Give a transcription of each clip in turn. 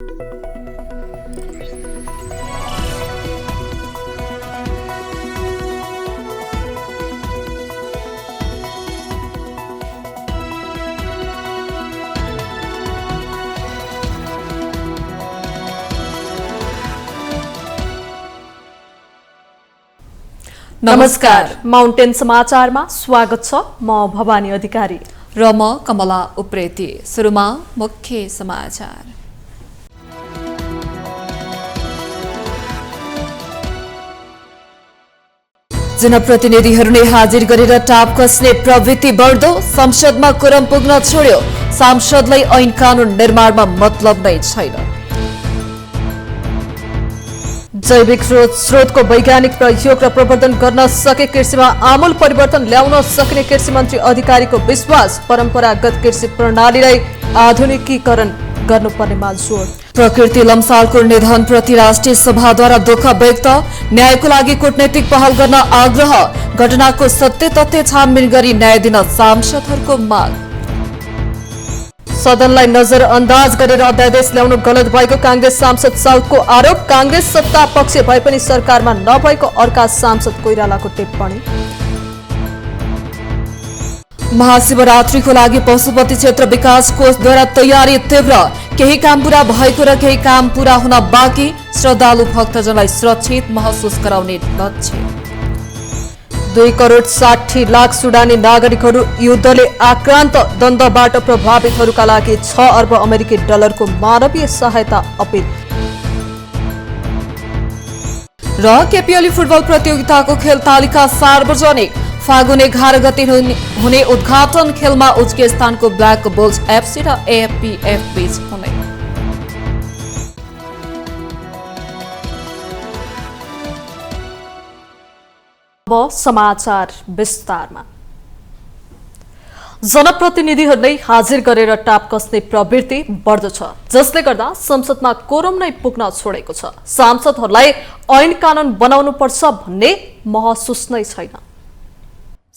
नमस्कार, माउन्टेन समाचारमा स्वागत छ। म भवानी अधिकारी र म कमला उप्रेती। सुरुमा मुख्य समाचार। जनप्रतिनिधिहरूले हाजिर गरेर टाप कस्ने प्रवृत्ति बढ्दो, संसदमा कोरम पुग्न छोड्यो। सांसदलाई ऐन कानून निर्माणमा मतलब नै छैन। जैविक स्रोतको वैज्ञानिक प्रयोग र प्रवर्धन गर्न सके कृषिमा आमूल परिवर्तन ल्याउन सक्ने कृषि मन्त्री अधिकारीको विश्वास। परम्परागत कृषि प्रणालीलाई आधुनिकीकरण गर्नुपर्नेमा जोड। प्रकृति लम्सालको निधनप्रति राष्ट्रिय सभाद्वारा दुःख व्यक्त। न्यायको लागि कूटनैतिक पहल गर्न आग्रह। घटनाको सत्य तथ्य छानबिन गरी न्याय दिन सांसदहरूको माग। सदनलाई नजरअन्दाज गरेर अध्यादेश ल्याउनु गलत भएको कांग्रेस सांसद साउदको आरोप। कांग्रेस सत्ता पक्ष भए पनि सरकारमा नभएको अर्का सांसद कोइरालाको टिप्पणी। महाशिवरात्रिको लागि पशुपति क्षेत्र विकास कोषद्वारा तयारी तीव्र। केही काम पूरा भएको र केही काम पूरा हुन बाँकी। श्रद्धालु भक्तजनलाई सुरक्षित महसुस गराउने लक्ष्य। 2 करोड 60 लाख सुडानी नागरिकहरू युद्धले आक्रान्त। द्वन्द्वबाट प्रभावितहरूका लागि 6 अर्ब अमेरिकी डलरको मानवीय सहायता अपिल। र केपिएली फुटबल प्रतियोगिताको खेल तालिका सार्वजनिक। फागुन 11 गते हुने उद्घाटन खेलमा उज्बेकिस्तानको ब्ल्याक बुल्स एफसी र एएफपीएफ बीच हुने। अब समाचार विस्तारमा। जनप्रतिनिधिहरूले हाजिर गरेर टाप कस्ने प्रवृत्ति बढ्दो छ, जसले गर्दा संसदमा कोरम नै पुग्न छोडेको छ। सांसदहरूलाई ऐन कानून बनाउनु पर्छ भन्ने महसुस नै छैन।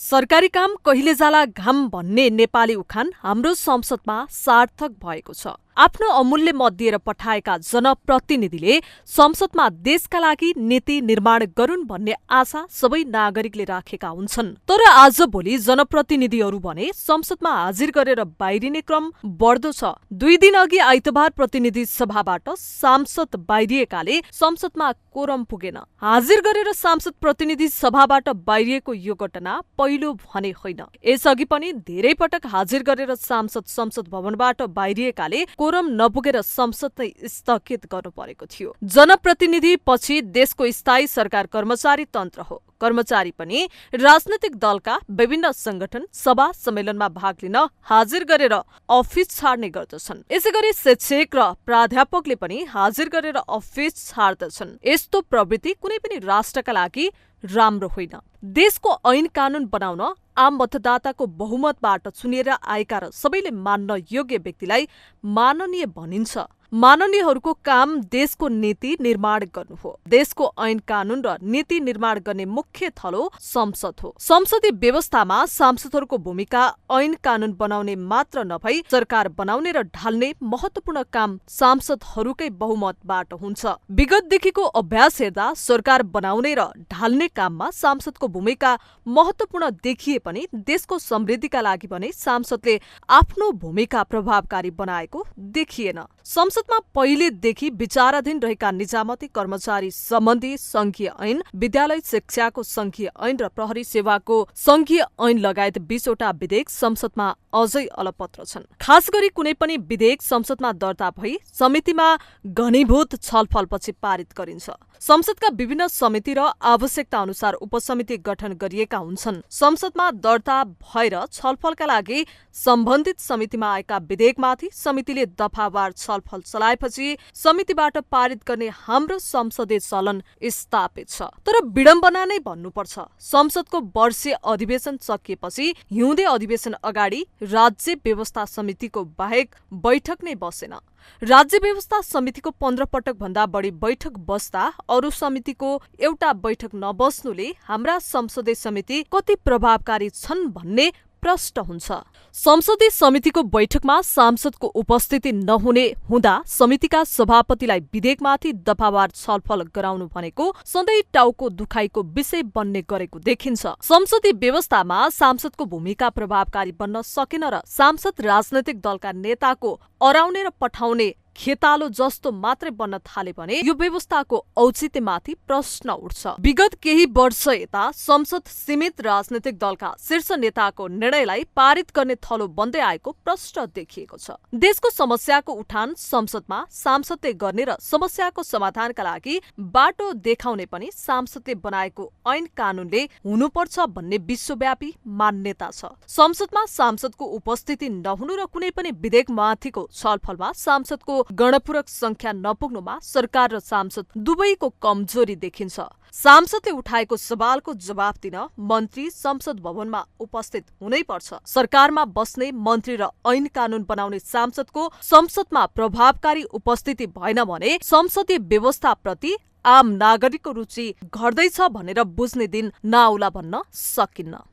सरकारी काम कहिले जाला घाम भन्ने नेपाली उखान हाम्रो संसदमा सार्थक भएको छ। आफ्नो अमूल्य मत दिएर पठाएका जनप्रतिनिधिले संसदमा देशका लागि नीति निर्माण गरून् भन्ने आशा सबै नागरिकले राखेका हुन्छन्। तर आजभोलि जनप्रतिनिधिहरू भने संसदमा हाजिर गरेर बाहिरिने क्रम बढ्दो छ। 2 दिन अघि आइतबार प्रतिनिधि सभाबाट सांसद बाहिरिएकाले संसदमा कोरम पुगेन। हाजिर गरेर सांसद प्रतिनिधि सभाबाट बाहिरिएको यो घटना पहिलो भने होइन। यसअघि पनि धेरै पटक हाजिर गरेर सांसद संसद भवनबाट बाहिरिएकाले कोरम नपुगेर संसद नै स्थगित गर्नु परेको थियो। जनप्रतिनिधि पछि देशको स्थायी सरकार कर्मचारी तन्त्र हो। कर्मचारी पनि राजनैतिक दलका विभिन्न संगठन सभा सम्मेलनमा भाग लिन हाजिर गरेर अफिस छाड्ने गर्दछन्। यसैगरी शिक्षक र प्राध्यापकले पनि हाजिर गरेर अफिस छाड्दछन्। यस्तो प्रवृत्ति कुनै पनि राष्ट्रका लागि राम्रो होइन। देशको ऐन कानून बनाउन आम मतदाताको बहुमतबाट चुनिएर आएका र सबैले मान्न योग्य व्यक्तिलाई माननीय भनिन्छ। माननीयहरूको काम देशको नीति निर्माण गर्नु हो। देशको ऐन कानून र नीति निर्माण गर्ने मुख्य थलो संसद हो। संसदीय व्यवस्थामा सांसदहरूको भूमिका ऐन कानून बनाउने मात्र नभई सरकार बनाउने र ढाल्ने महत्वपूर्ण काम सांसदहरूकै बहुमतबाट हुन्छ। विगतदेखिको अभ्यास हेर्दा सरकार बनाउने र ढाल्ने काममा सांसदको भूमिका महत्वपूर्ण देखिए पनि देशको समृद्धिका लागि भने सांसदले आफ्नो भूमिका प्रभावकारी बनाएको देखिएन। संसदमा पहिलेदेखि विचाराधीन रहेका निजामती कर्मचारी सम्बन्धी संघीय ऐन, विद्यालय शिक्षाको संघीय ऐन र प्रहरी सेवाको संघीय ऐन लगायत 20 वटा विधेयक संसदमा अझै अलपत्र छन्। खास गरी कुनै पनि विधेयक संसदमा दर्ता भई समितिमा घनीभूत छलफलपछि पारित गरिन्छ। संसदका विभिन्न समिति र आवश्यकता अनुसार उपसमिति गठन गरिएका हुन्छन्। संसदमा दर्ता भएर छलफलका लागि सम्बन्धित समितिमा आएका विधेयकमाथि समितिले दफावार छलफल चलाएपछि समितिबाट पारित गर्ने हाम्रो संसदीय चलन स्थापित छ। तर विडम्बना नै भन्नुपर्छ, संसदको वर्षीय अधिवेशन सकिएपछि हिउँदे अधिवेशन अगाडि राज्य व्यवस्था समितिको बाहेक बैठक नै बसेन। राज्य व्यवस्था समितिको 15 पटक भन्दा बढी बैठक बस्दा अरू समितिको एउटा बैठक नबस्नुले हाम्रा संसदीय समिति कति प्रभावकारी छन् भन्ने प्रष्ट हुन्छ। संसदीय समितिको बैठकमा सांसदको उपस्थिति नहुने हुँदा समितिका सभापतिलाई विधेयकमाथि दफावार छलफल गराउनु भनेको सधैँ टाउको दुखाइको विषय बन्ने गरेको देखिन्छ। संसदीय व्यवस्थामा सांसदको भूमिका प्रभावकारी बन्न सकेन र सांसद राजनैतिक दलका नेताको अराउने र पठाउने खेतालो जस्तो मात्रै बन्न थाले भने यो व्यवस्थाको औचित्यमाथि प्रश्न उठ्छ। विगत केही वर्ष यता संसद सीमित राजनैतिक दलका शीर्ष नेताको निर्णयलाई पारित गर्ने थलो बन्दै आएको प्रष्ट देखिएको छ। देशको समस्याको उठान संसदमा सांसदले गर्ने र समस्याको समाधानका लागि बाटो देखाउने पनि सांसदले बनाएको ऐन कानूनले हुनुपर्छ भन्ने विश्वव्यापी मान्यता छ। संसदमा सांसदको उपस्थिति नहुनु र कुनै पनि विधेयकमाथिको छलफलमा सांसदको गणपूरक संख्या नपुग्नुमा सरकार र सांसद दुवैको कमजोरी देखिन्छ। सांसदले उठाएको सवालको जवाफ दिन मन्त्री संसद भवनमा उपस्थित हुनै पर्छ। सरकारमा बस्ने मन्त्री र ऐन कानून बनाउने सांसदको संसदमा प्रभावकारी उपस्थिति भएन भने संसदीय व्यवस्थाप्रति आम नागरिकको रुचि घट्दैछ भनेर बुझ्ने दिन नआउला भन्न सकिन्न।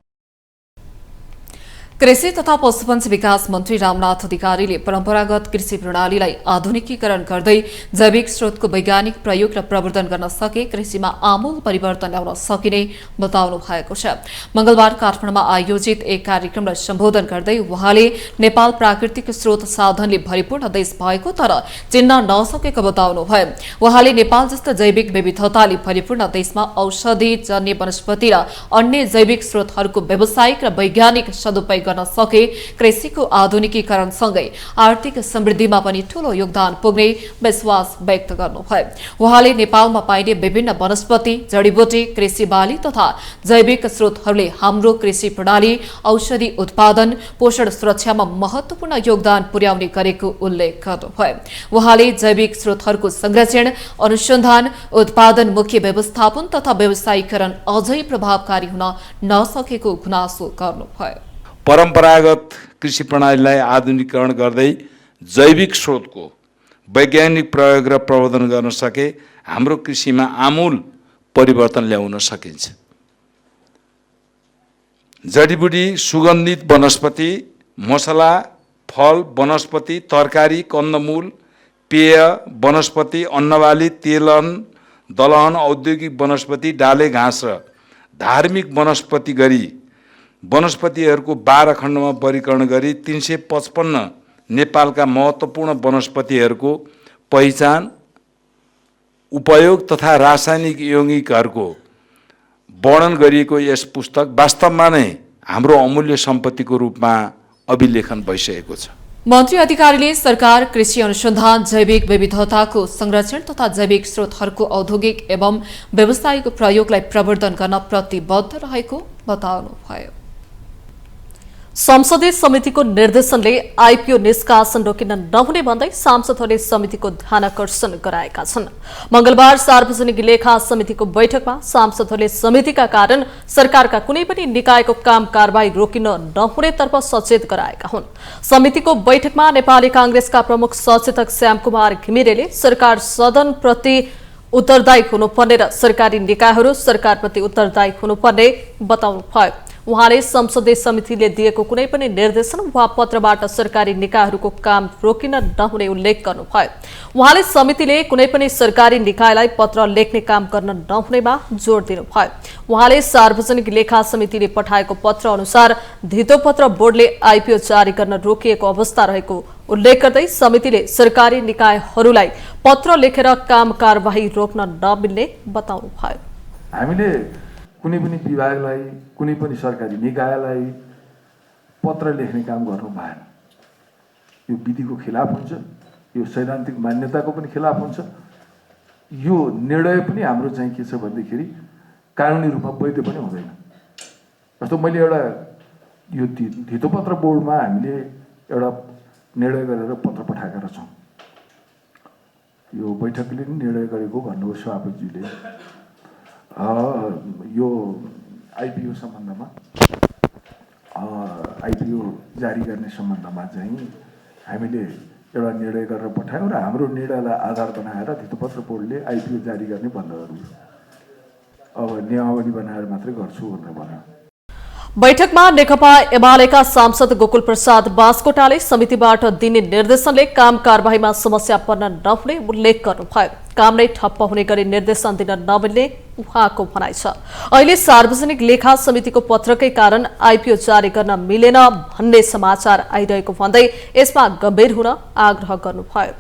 कृषि तथा पशुपन्छी विकास मन्त्री रामनाथ अधिकारीले परम्परागत कृषि प्रणालीलाई आधुनिकीकरण गर्दै जैविक स्रोतको वैज्ञानिक प्रयोग र प्रवर्धन गर्न सके कृषिमा आमूल परिवर्तन ल्याउन सकिने बताउनु भएको छ। मंगलबार काठमाडौँमा आयोजित एक कार्यक्रमलाई सम्बोधन गर्दै उहाँले नेपाल प्राकृतिक स्रोत साधनले भरिपूर्ण देश भएको तर चिन्न नसकेको बताउनुभयो। उहाँले नेपाल जस्तो जैविक विविधताले भरिपूर्ण देशमा औषधि जन्य वनस्पति र अन्य जैविक स्रोतहरूको व्यावसायिक र वैज्ञानिक सदुपयोग गर्न सके कृषिको आधुनिकीकरणसँगै आर्थिक समृद्धिमा पनि ठूलो योगदान पुग्ने विश्वास व्यक्त गर्नुभयो। उहाँले नेपालमा पाइने विभिन्न वनस्पति, जडीबुटी, कृषि बाली तथा जैविक स्रोतहरूले हाम्रो कृषि प्रणाली, औषधि उत्पादन, पोषण सुरक्षामा महत्वपूर्ण योगदान पुर्याउने गरेको उल्लेख गर्नुभयो। उहाँले जैविक स्रोतहरूको संरक्षण, अनुसन्धान, उत्पादनमुखी व्यवस्थापन तथा व्यवसायीकरण अझै प्रभावकारी हुन नसकेको गुनासो गर्नुभयो। परम्परागत कृषि प्रणालीलाई आधुनिकीकरण गर्दै जैविक स्रोतको वैज्ञानिक प्रयोग र प्रवर्धन गर्न सके हाम्रो कृषिमा आमूल परिवर्तन ल्याउन सकिन्छ। जडीबुटी, सुगन्धित वनस्पति, मसला, फल, वनस्पति, तरकारी, कन्दमूल, पेय, वनस्पति, अन्नबाली, तेलन, दलहन, औद्योगिक वनस्पति, डाले घाँस र धार्मिक वनस्पति गरी वनस्पतिहरूको 12 खण्डमा वर्गीकरण गरी 355 नेपालका महत्त्वपूर्ण वनस्पतिहरूको पहिचान, उपयोग तथा रासायनिक यौगिकहरूको वर्णन गरिएको यस पुस्तक वास्तवमा नै हाम्रो अमूल्य सम्पत्तिको रूपमा अभिलेखन भइसकेको छ। मन्त्री अधिकारीले सरकार कृषि अनुसन्धान, जैविक विविधताको संरक्षण तथा जैविक स्रोतहरूको औद्योगिक एवं व्यावसायिक प्रयोगलाई प्रवर्धन गर्न प्रतिबद्ध रहेको बताउनुभयो। संसदीय समितिको निर्देशनले आइपिओ निष्कासन रोकिन नहुने भन्दै सांसदहरूले समितिको ध्यानकर्षण गराएका छन्। मंगलबार सार्वजनिक लेखा समितिको बैठकमा सांसदहरूले समितिका कारण सरकारका कुनै पनि निकायको काम कारबाही रोकिन नहुनेतर्फ सचेत गराएका हुन्। समितिको बैठकमा नेपाली कांग्रेसका प्रमुख सचेतक श्यामकुमार घिमिरेले सरकार सदनप्रति उत्तरदायी हुनुपर्ने र सरकारी निकायहरू सरकारप्रति उत्तरदायी हुनुपर्ने बताउनुभयो। उहाँले संसदीय समितिले दिएको कुनै पनि निर्देशन वा पत्रबाट सरकारी निकायहरूको काम रोकिन नहुने उल्लेख गर्नुभयो। उहाँले समितिले कुनै पनि सरकारी निकायलाई पत्र लेख्ने काम गर्न नहुनेमा जोड दिनुभयो। उहाँले सार्वजनिक लेखा समितिले पठाएको पत्र अनुसार धितोपत्र बोर्डले आइपिओ जारी गर्न रोकिएको अवस्था रहेको उल्लेख गर्दै समितिले सरकारी निकायहरूलाई पत्र लेखेर काम कारबाही रोक्न नमिल्ने बताउनुभयो। हामीले कुनै पनि विभागलाई, कुनै पनि सरकारी निकायलाई पत्र लेख्ने काम गर्नु भएन। यो विधिको खिलाफ हुन्छ, यो सैद्धान्तिक मान्यताको पनि खिलाफ हुन्छ। यो निर्णय पनि हाम्रो चाहिँ के छ भन्दाखेरि कानुनी रूपमा वैध पनि हुँदैन। जस्तो मैले एउटा यो धितोपत्र बोर्डमा हामीले एउटा निर्णय गरेर पत्र पठाएका छौँ। यो बैठकले नि निर्णय गरेको भन्नुभयो सभापतिजीले। यो आइपिओ सम्बन्धमा आइपिओ जारी गर्ने सम्बन्धमा चाहिँ हामीले एउटा निर्णय गरेर पठायौँ र हाम्रो निर्णयलाई आधार बनाएर धितोपत्र बोर्डले आइपिओ जारी गर्ने बन्द गर्यो। अब नियमावली बनाएर मात्रै गर्छु भनेर भन्यो। बैठकमा नेकपा एमालेका सांसद गोकुल प्रसाद बास्कोटाले समितिबाट दिने निर्देशनले काम कारबाहीमा समस्या पर्न नहुने उल्लेख गर्नुभयो। काम नै ठप्प हुने गरी निर्देशन दिन नमिल्ने उहाँको भनाइ छ। अहिले सार्वजनिक लेखा समितिको पत्रकै कारण आइपिओ जारी गर्न मिलेन भन्ने समाचार आइरहेको भन्दै यसमा गम्भीर हुन आग्रह गर्नुभयो।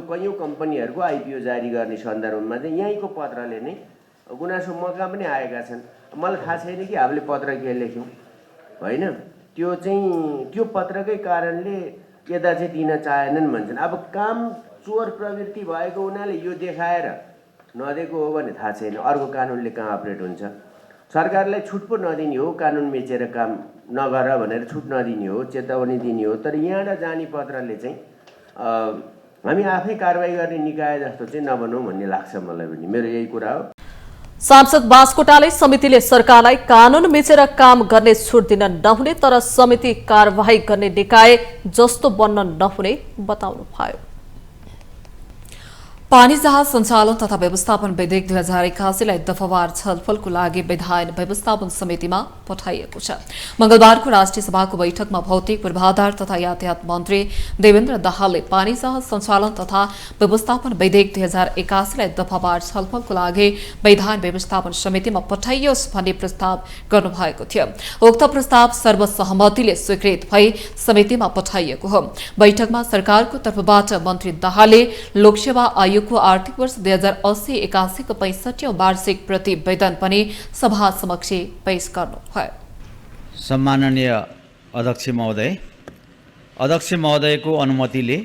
कयौं कम्पनीहरूको आइपिओ जारी गर्ने सन्दर्भमा चाहिँ यहीँको पत्रले नै गुनासो मका पनि आएका छन्। मलाई थाहा छैन कि हामीले पत्र के लेख्यौँ होइन, त्यो पत्रकै कारणले यता चाहिँ दिन चाहेनन् भन्छन्। अब काम चोर प्रवृत्ति भएको हुनाले यो देखाएर नदिएको हो भने थाहा छैन, अर्को कानुनले कहाँ अपरेट हुन्छ। सरकारलाई छुट पो नदिने हो, कानुन मेचेर काम नगर भनेर छुट नदिने हो, चेतावनी दिने हो। तर यहाँबाट जाने पत्रले चाहिँ हामी आफै कारबाही गर्ने निकाय जस्तो चाहिँ नबनौँ भन्ने लाग्छ मलाई पनि। मेरो यही कुरा हो। सांसद बास्कोटाले समितिले सरकारलाई कानून मिचेर काम गर्ने छुट दिन नहुने तर समिति कारवाही गर्ने निकाय जस्तो बन्न नहुने बताउनुभयो। पानी जहाज सञ्चालन तथा व्यवस्थापन विधेयक 2081 लाई दफावार छलफलको लागि विधायन व्यवस्थापन समितिमा पठाइएको छ। मंगलबारको राष्ट्रिय सभाको बैठकमा भौतिक पूर्वाधार तथा यातायात मन्त्री देवेन्द्र दाहालले पानी जहाज सञ्चालन तथा व्यवस्थापन विधेयक 2081 लाई दफावार छलफलको लागि विधायन व्यवस्थापन समितिमा पठाइयोस् भन्ने प्रस्ताव गर्नुभएको थियो। उक्त प्रस्ताव सर्वसहमतिले स्वीकृत भई समितिमा पठाइएको हो। बैठकमा सरकारको तर्फबाट मन्त्री दाहालले लोकसेवा आयोग को आर्थिक वर्ष 2080-81 को 65औं वार्षिक प्रतिवेदन पनि सभा समक्ष पेश गर्नुभयो। सम्माननीय अध्यक्ष महोदयको अनुमतिले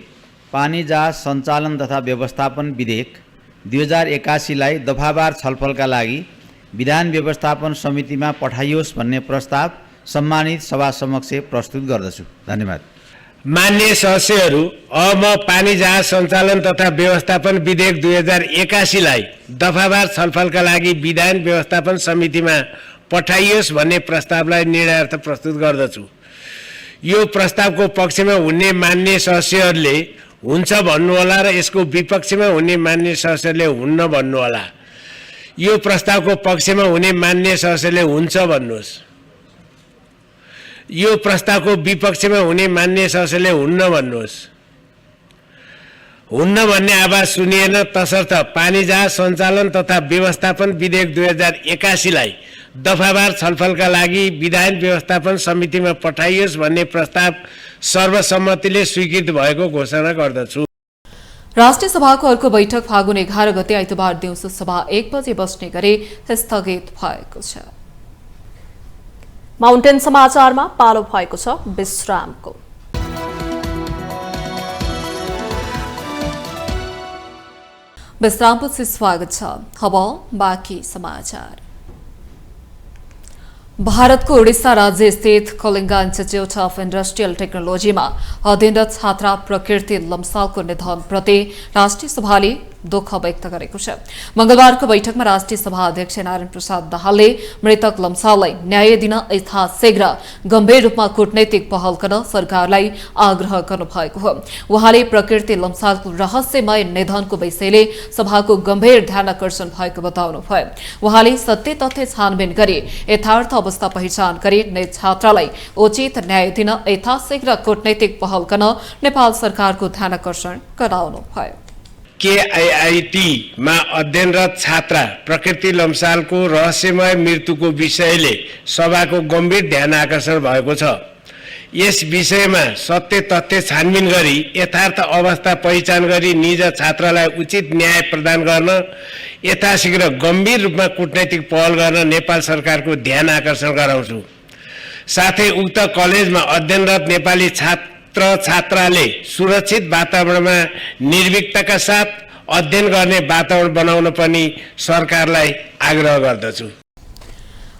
पानी जहाज सञ्चालन तथा व्यवस्थापन विधेयक 2081 लाई दफावार छलफलका लागि विधान व्यवस्थापन समितिमा पठाइयोस् भन्ने प्रस्ताव सम्मानित सभा समक्ष प्रस्तुत गर्दछु। धन्यवाद। मान्य सदस्यहरू, अब म पानी जहाज सञ्चालन तथा व्यवस्थापन विधेयक 2081 लाई दफावार छलफलका लागि विधान व्यवस्थापन समितिमा पठाइयोस् भन्ने प्रस्तावलाई निर्णयार्थ प्रस्तुत गर्दछु। यो प्रस्तावको पक्षमा हुने मान्य सदस्यहरूले हुन्छ भन्नुहोला र यसको विपक्षमा हुने मान्य सदस्यहरूले हुन्न भन्नुहोला। यो प्रस्तावको पक्षमा हुने मान्य सदस्यले हुन्छ भन्नुहोस्। यो प्रस्तावको विपक्षमा हुने मान्य सदस्यले हुन्न भन्नुहोस्। हुन्न भन्ने आवाज सुनिएन, तसर्थ पानी जहाज सञ्चालन तथा व्यवस्थापन विधेयक 2081 लाई दफावार छलफलका लागि विधान व्यवस्थापन समितिमा पठाइयोस् भन्ने प्रस्ताव सर्वसम्मतिले स्वीकृत भएको घोषणा गर्दछु। राष्ट्रिय सभाको अर्को बैठक फागुन 11 गते आइतबार दिउँसो सभा 1 बजे बस्ने गरी स्थगित भएको छ। माउन्टेन समाचारमा पालो भएको छ विश्रामको। विश्रामपछि स्वागत छ। अब बाँकी समाचार। भारतको उडिसा राज्य स्थित कलिङ्गा इन्स्टिच्युट अफ इन्डस्ट्रियल टेक्नोलोजीमा अध्ययनरत छात्रा प्रकृति लम्सालको निधनप्रति राष्ट्रिय सभाले दुःख व्यक्त गरेको छ। मंगलबारको बैठकमा राष्ट्रिय सभा अध्यक्ष नारायण प्रसाद दाहालले मृतक लम्साललाई न्याय दिन यथाशीघ्र गम्भीर रूपमा कूटनैतिक पहल गर्न सरकारलाई आग्रह गर्नुभएको हो। उहाँले प्रकृति लम्सालको रहस्यमय निधनको विषयले सभाको गम्भीर ध्यान आकर्षण भएको बताउनुभयो। उहाँले सत्य तथ्य छानबिन गरी यथार्थ अवस्था पहिचान गरी नै छात्रालाई उचित न्याय दिन यथाशीघ्र कूटनैतिक पहल गर्न नेपाल सरकारको ध्यान आकर्षण गराउनुभयो। KIIT मा अध्ययनरत छात्रा प्रकृति लम्सालको रहस्यमय मृत्युको विषयले सभाको गम्भीर ध्यान आकर्षण भएको छ। यस विषयमा सत्य तथ्य छानबिन गरी यथार्थ अवस्था पहिचान गरी निज छात्रलाई उचित न्याय प्रदान गर्न यथाशीघ्र गम्भीर रूपमा कूटनैतिक पहल गर्न नेपाल सरकारको ध्यान आकर्षण गराउँछु। साथै उक्त कलेजमा अध्ययनरत नेपाली छात्राले सुरक्षित वातावरणमा निर्भीकताका साथ अध्ययन गर्ने वातावरण बनाउन पनि सरकारलाई आग्रह गर्दछु।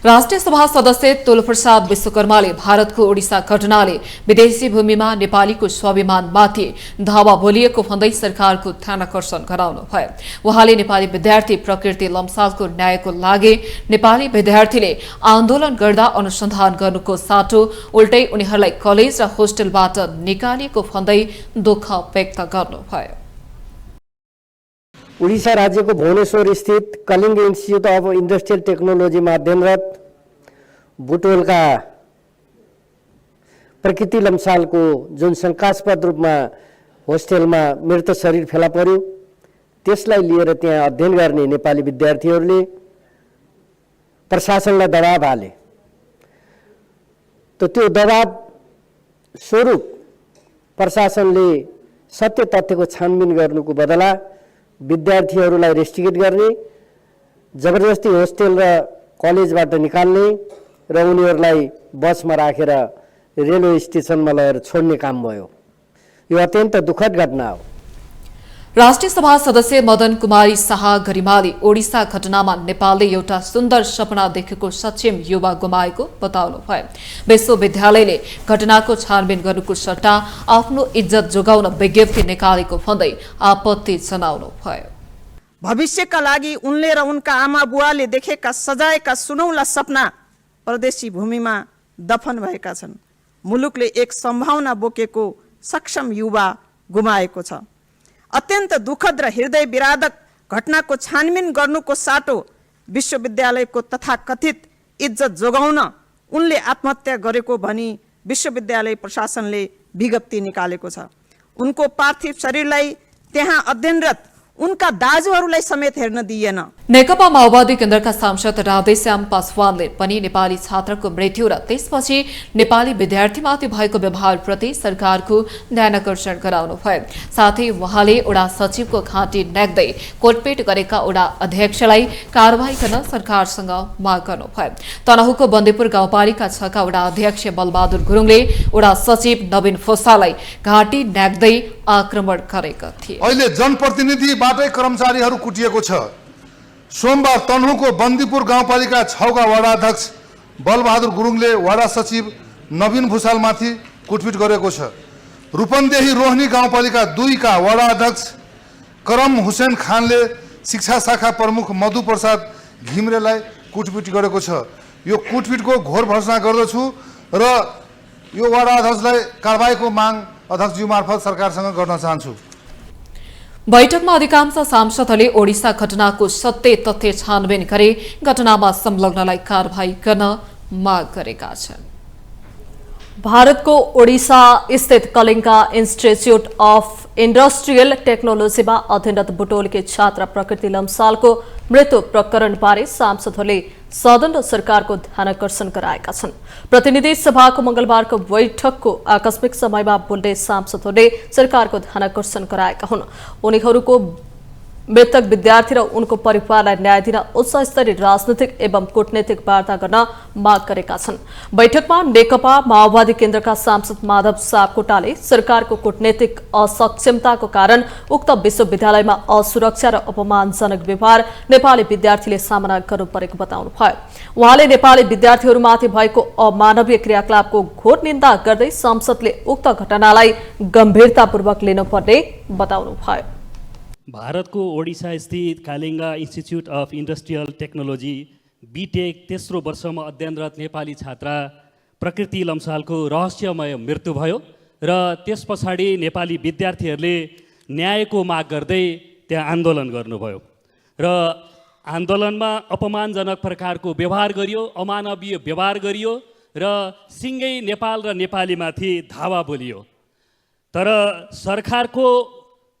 राष्ट्रिय सभा सदस्य तुलप्रसाद विश्वकर्माले भारतको ओडिसा घटनाले विदेशी भूमिमा नेपालीको स्वाभिमानमाथि धावा बोलिएको भन्दै सरकारको ध्यान आकर्षण गराउनुभयो। उहाँले नेपाली विद्यार्थी प्रकृति लम्सालको न्यायको लागि नेपाली विद्यार्थीले आन्दोलन गर्दा अनुसन्धान गर्नुको साटो उल्टै उनीहरूलाई कलेज र होस्टेलबाट निकालिएको भन्दै दुःख व्यक्त गर्नुभयो। उडिसा राज्यको भुवनेश्वर स्थित कलिङ्ग इन्स्टिच्युट अफ इन्डस्ट्रियल टेक्नोलोजीमा अध्ययनरत बुटवलका प्रकृति लम्सालको जुन शङ्कास्पद रूपमा होस्टेलमा मृत शरीर फेला पर्यो, त्यसलाई लिएर त्यहाँ अध्ययन गर्ने नेपाली विद्यार्थीहरूले प्रशासनलाई दबाब हाले। त्यो दबाब स्वरूप प्रशासनले सत्य तथ्यको छानबिन गर्नुको बदला विद्यार्थीहरूलाई रेस्ट्रिकेट गर्ने, जबरजस्ती होस्टेल र कलेजबाट निकाल्ने र उनीहरूलाई बसमा राखेर रेलवे स्टेसनमा लगेर छोड्ने काम भयो। यो अत्यन्त दुःखद घटना हो। राष्ट्रिय सभा सदस्य मदन कुमारी शाह गरिमाले ओडिसा घटनामा नेपालले एउटा सुन्दर सपना देखेको सक्षम युवा गुमाएको बताउनुभयो। विश्वविद्यालयले घटनाको छानबिन गर्नुको सट्टा आफ्नो इज्जत जोगाउन विज्ञप्ति निकालेको भन्दै आपत्ति जनाउनुभयो। भविष्यका लागि उनले र उनका आमा बुवाले देखेका सजाएका सुनौला सपना परदेशी भूमिमा दफन भएका छन्। मुलुकले एक सम्भावना बोकेको सक्षम युवा गुमाएको छ। अत्यन्त दुःखद र हृदय विदारक घटनाको छानबिन गर्नुको साटो विश्वविद्यालयको तथाकथित इज्जत जोगाउन उनले आत्महत्या गरेको भनी विश्वविद्यालय प्रशासनले विज्ञप्ति निकालेको छ। उनको पार्थिव शरीरलाई त्यहाँ अध्ययनरत उनका दाजुहरूलाई समेत हेर्न दिइएन। नेकपा माओवादी केन्द्रका सांसद राधेश्याम पासवानले पनि नेपाली छात्रको मृत्यु र त्यसपछि नेपाली विद्यार्थीमाथि भएको व्यवहारप्रति सरकारको ध्यानकर्षण गराउनुभयो। साथै उहाँले वडा सचिवको घाँटी न्याग्दै कोटपेट गरेका वडा अध्यक्षलाई कारवाही गर्न सरकारसँग माग गर्नुभयो। तनहुको बन्दीपुर गाउँपालिका 6 का वडा अध्यक्ष बलबहादुर गुरुङले वडा सचिव नवीन फोसालाई घाँटी न्याग्दै आक्रमण गरेका थिए। अहिले जनप्रतिनिधिबाटै कर्मचारीहरू कुटिएको छ। सोमबार तनहुको बन्दीपुर गाउँपालिका 6 का वडा अध्यक्ष बलबहादुर गुरुङले वडा सचिव नवीन भूषालमाथि कुटपिट गरेको छ। रूपन्देही रोहनी गाउँपालिका 2 का वडा अध्यक्ष करम हुसैन खानले शिक्षा शाखा प्रमुख मधु प्रसाद घिमरेलाई कुटपिट गरेको छ। यो कुटपिटको घोर भर्त्सना गर्दछु र यो वडा अध्यक्षलाई कारबाहीको माग अध्यक्षज्यू मार्फत सरकारसँग गर्न चाहन्छु। बैठकमा अधिकांश सांसदहरूले ओडिसा घटनाको सत्य तथ्य छानबिन गरी घटनामा संलग्नलाई कारवाही गर्न माग गरेका छन्। भारतको ओडिसा स्थित कलिङ्गा इन्स्टिच्युट अफ इन्डस्ट्रियल टेक्नोलोजीमा अध्ययनरत बुटोलकी छात्रा प्रकृति लम्सालको मृत्यु प्रकरणबारे सांसदहरूले सदन र सरकारको ध्यानकर्षण गराएका छन्। प्रतिनिधि सभाको मंगलबारको बैठकको आकस्मिक समयमा बोल्दै सांसदहरूले सरकारको ध्यानकर्षण गराएका हुन्। उनीहरूको मृतक विद्यार्थी र उनको परिवारलाई न्याय दिन उच्च स्तरीय राजनीतिक एवं कूटनैतिक वार्ता गर्न माग गरेका छन्। बैठकमा नेकपा माओवादी केन्द्रका सांसद माधव सापकोटाले सरकारको कूटनैतिक असक्षमताको कारण उक्त विश्वविद्यालयमा असुरक्षा र अपमानजनक व्यवहार नेपाली विद्यार्थीले सामना गर्नु परेको बताउनुभयो। उहाँले नेपाली विद्यार्थीहरूमाथि भएको अमानवीय क्रियाकलापको घोर निन्दा गर्दै संसदले उक्त घटनालाई गम्भीरतापूर्वक लिनुपर्ने बताउनुभयो। भारतको ओडिसा स्थित Kalinga institute of industrial technology BTech तेस्रो वर्षमा अध्ययनरत नेपाली छात्रा प्रकृति लम्सालको रहस्यमय मृत्यु भयो र त्यस पछाडि नेपाली विद्यार्थीहरूले न्यायको माग गर्दै त्यहाँ आन्दोलन गर्नुभयो र आन्दोलनमा अपमानजनक प्रकारको व्यवहार गरियो, अमानवीय व्यवहार गरियो र सिङ्गै नेपाल र नेपालीमाथि धावा बोलियो। तर सरकारको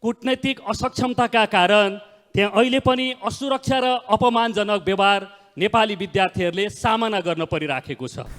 कूटनैतिक असक्षमताका कारण त्यहाँ अहिले पनि असुरक्षा र अपमानजनक व्यवहार नेपाली विद्यार्थीहरूले सामना गर्न परिराखेको छ।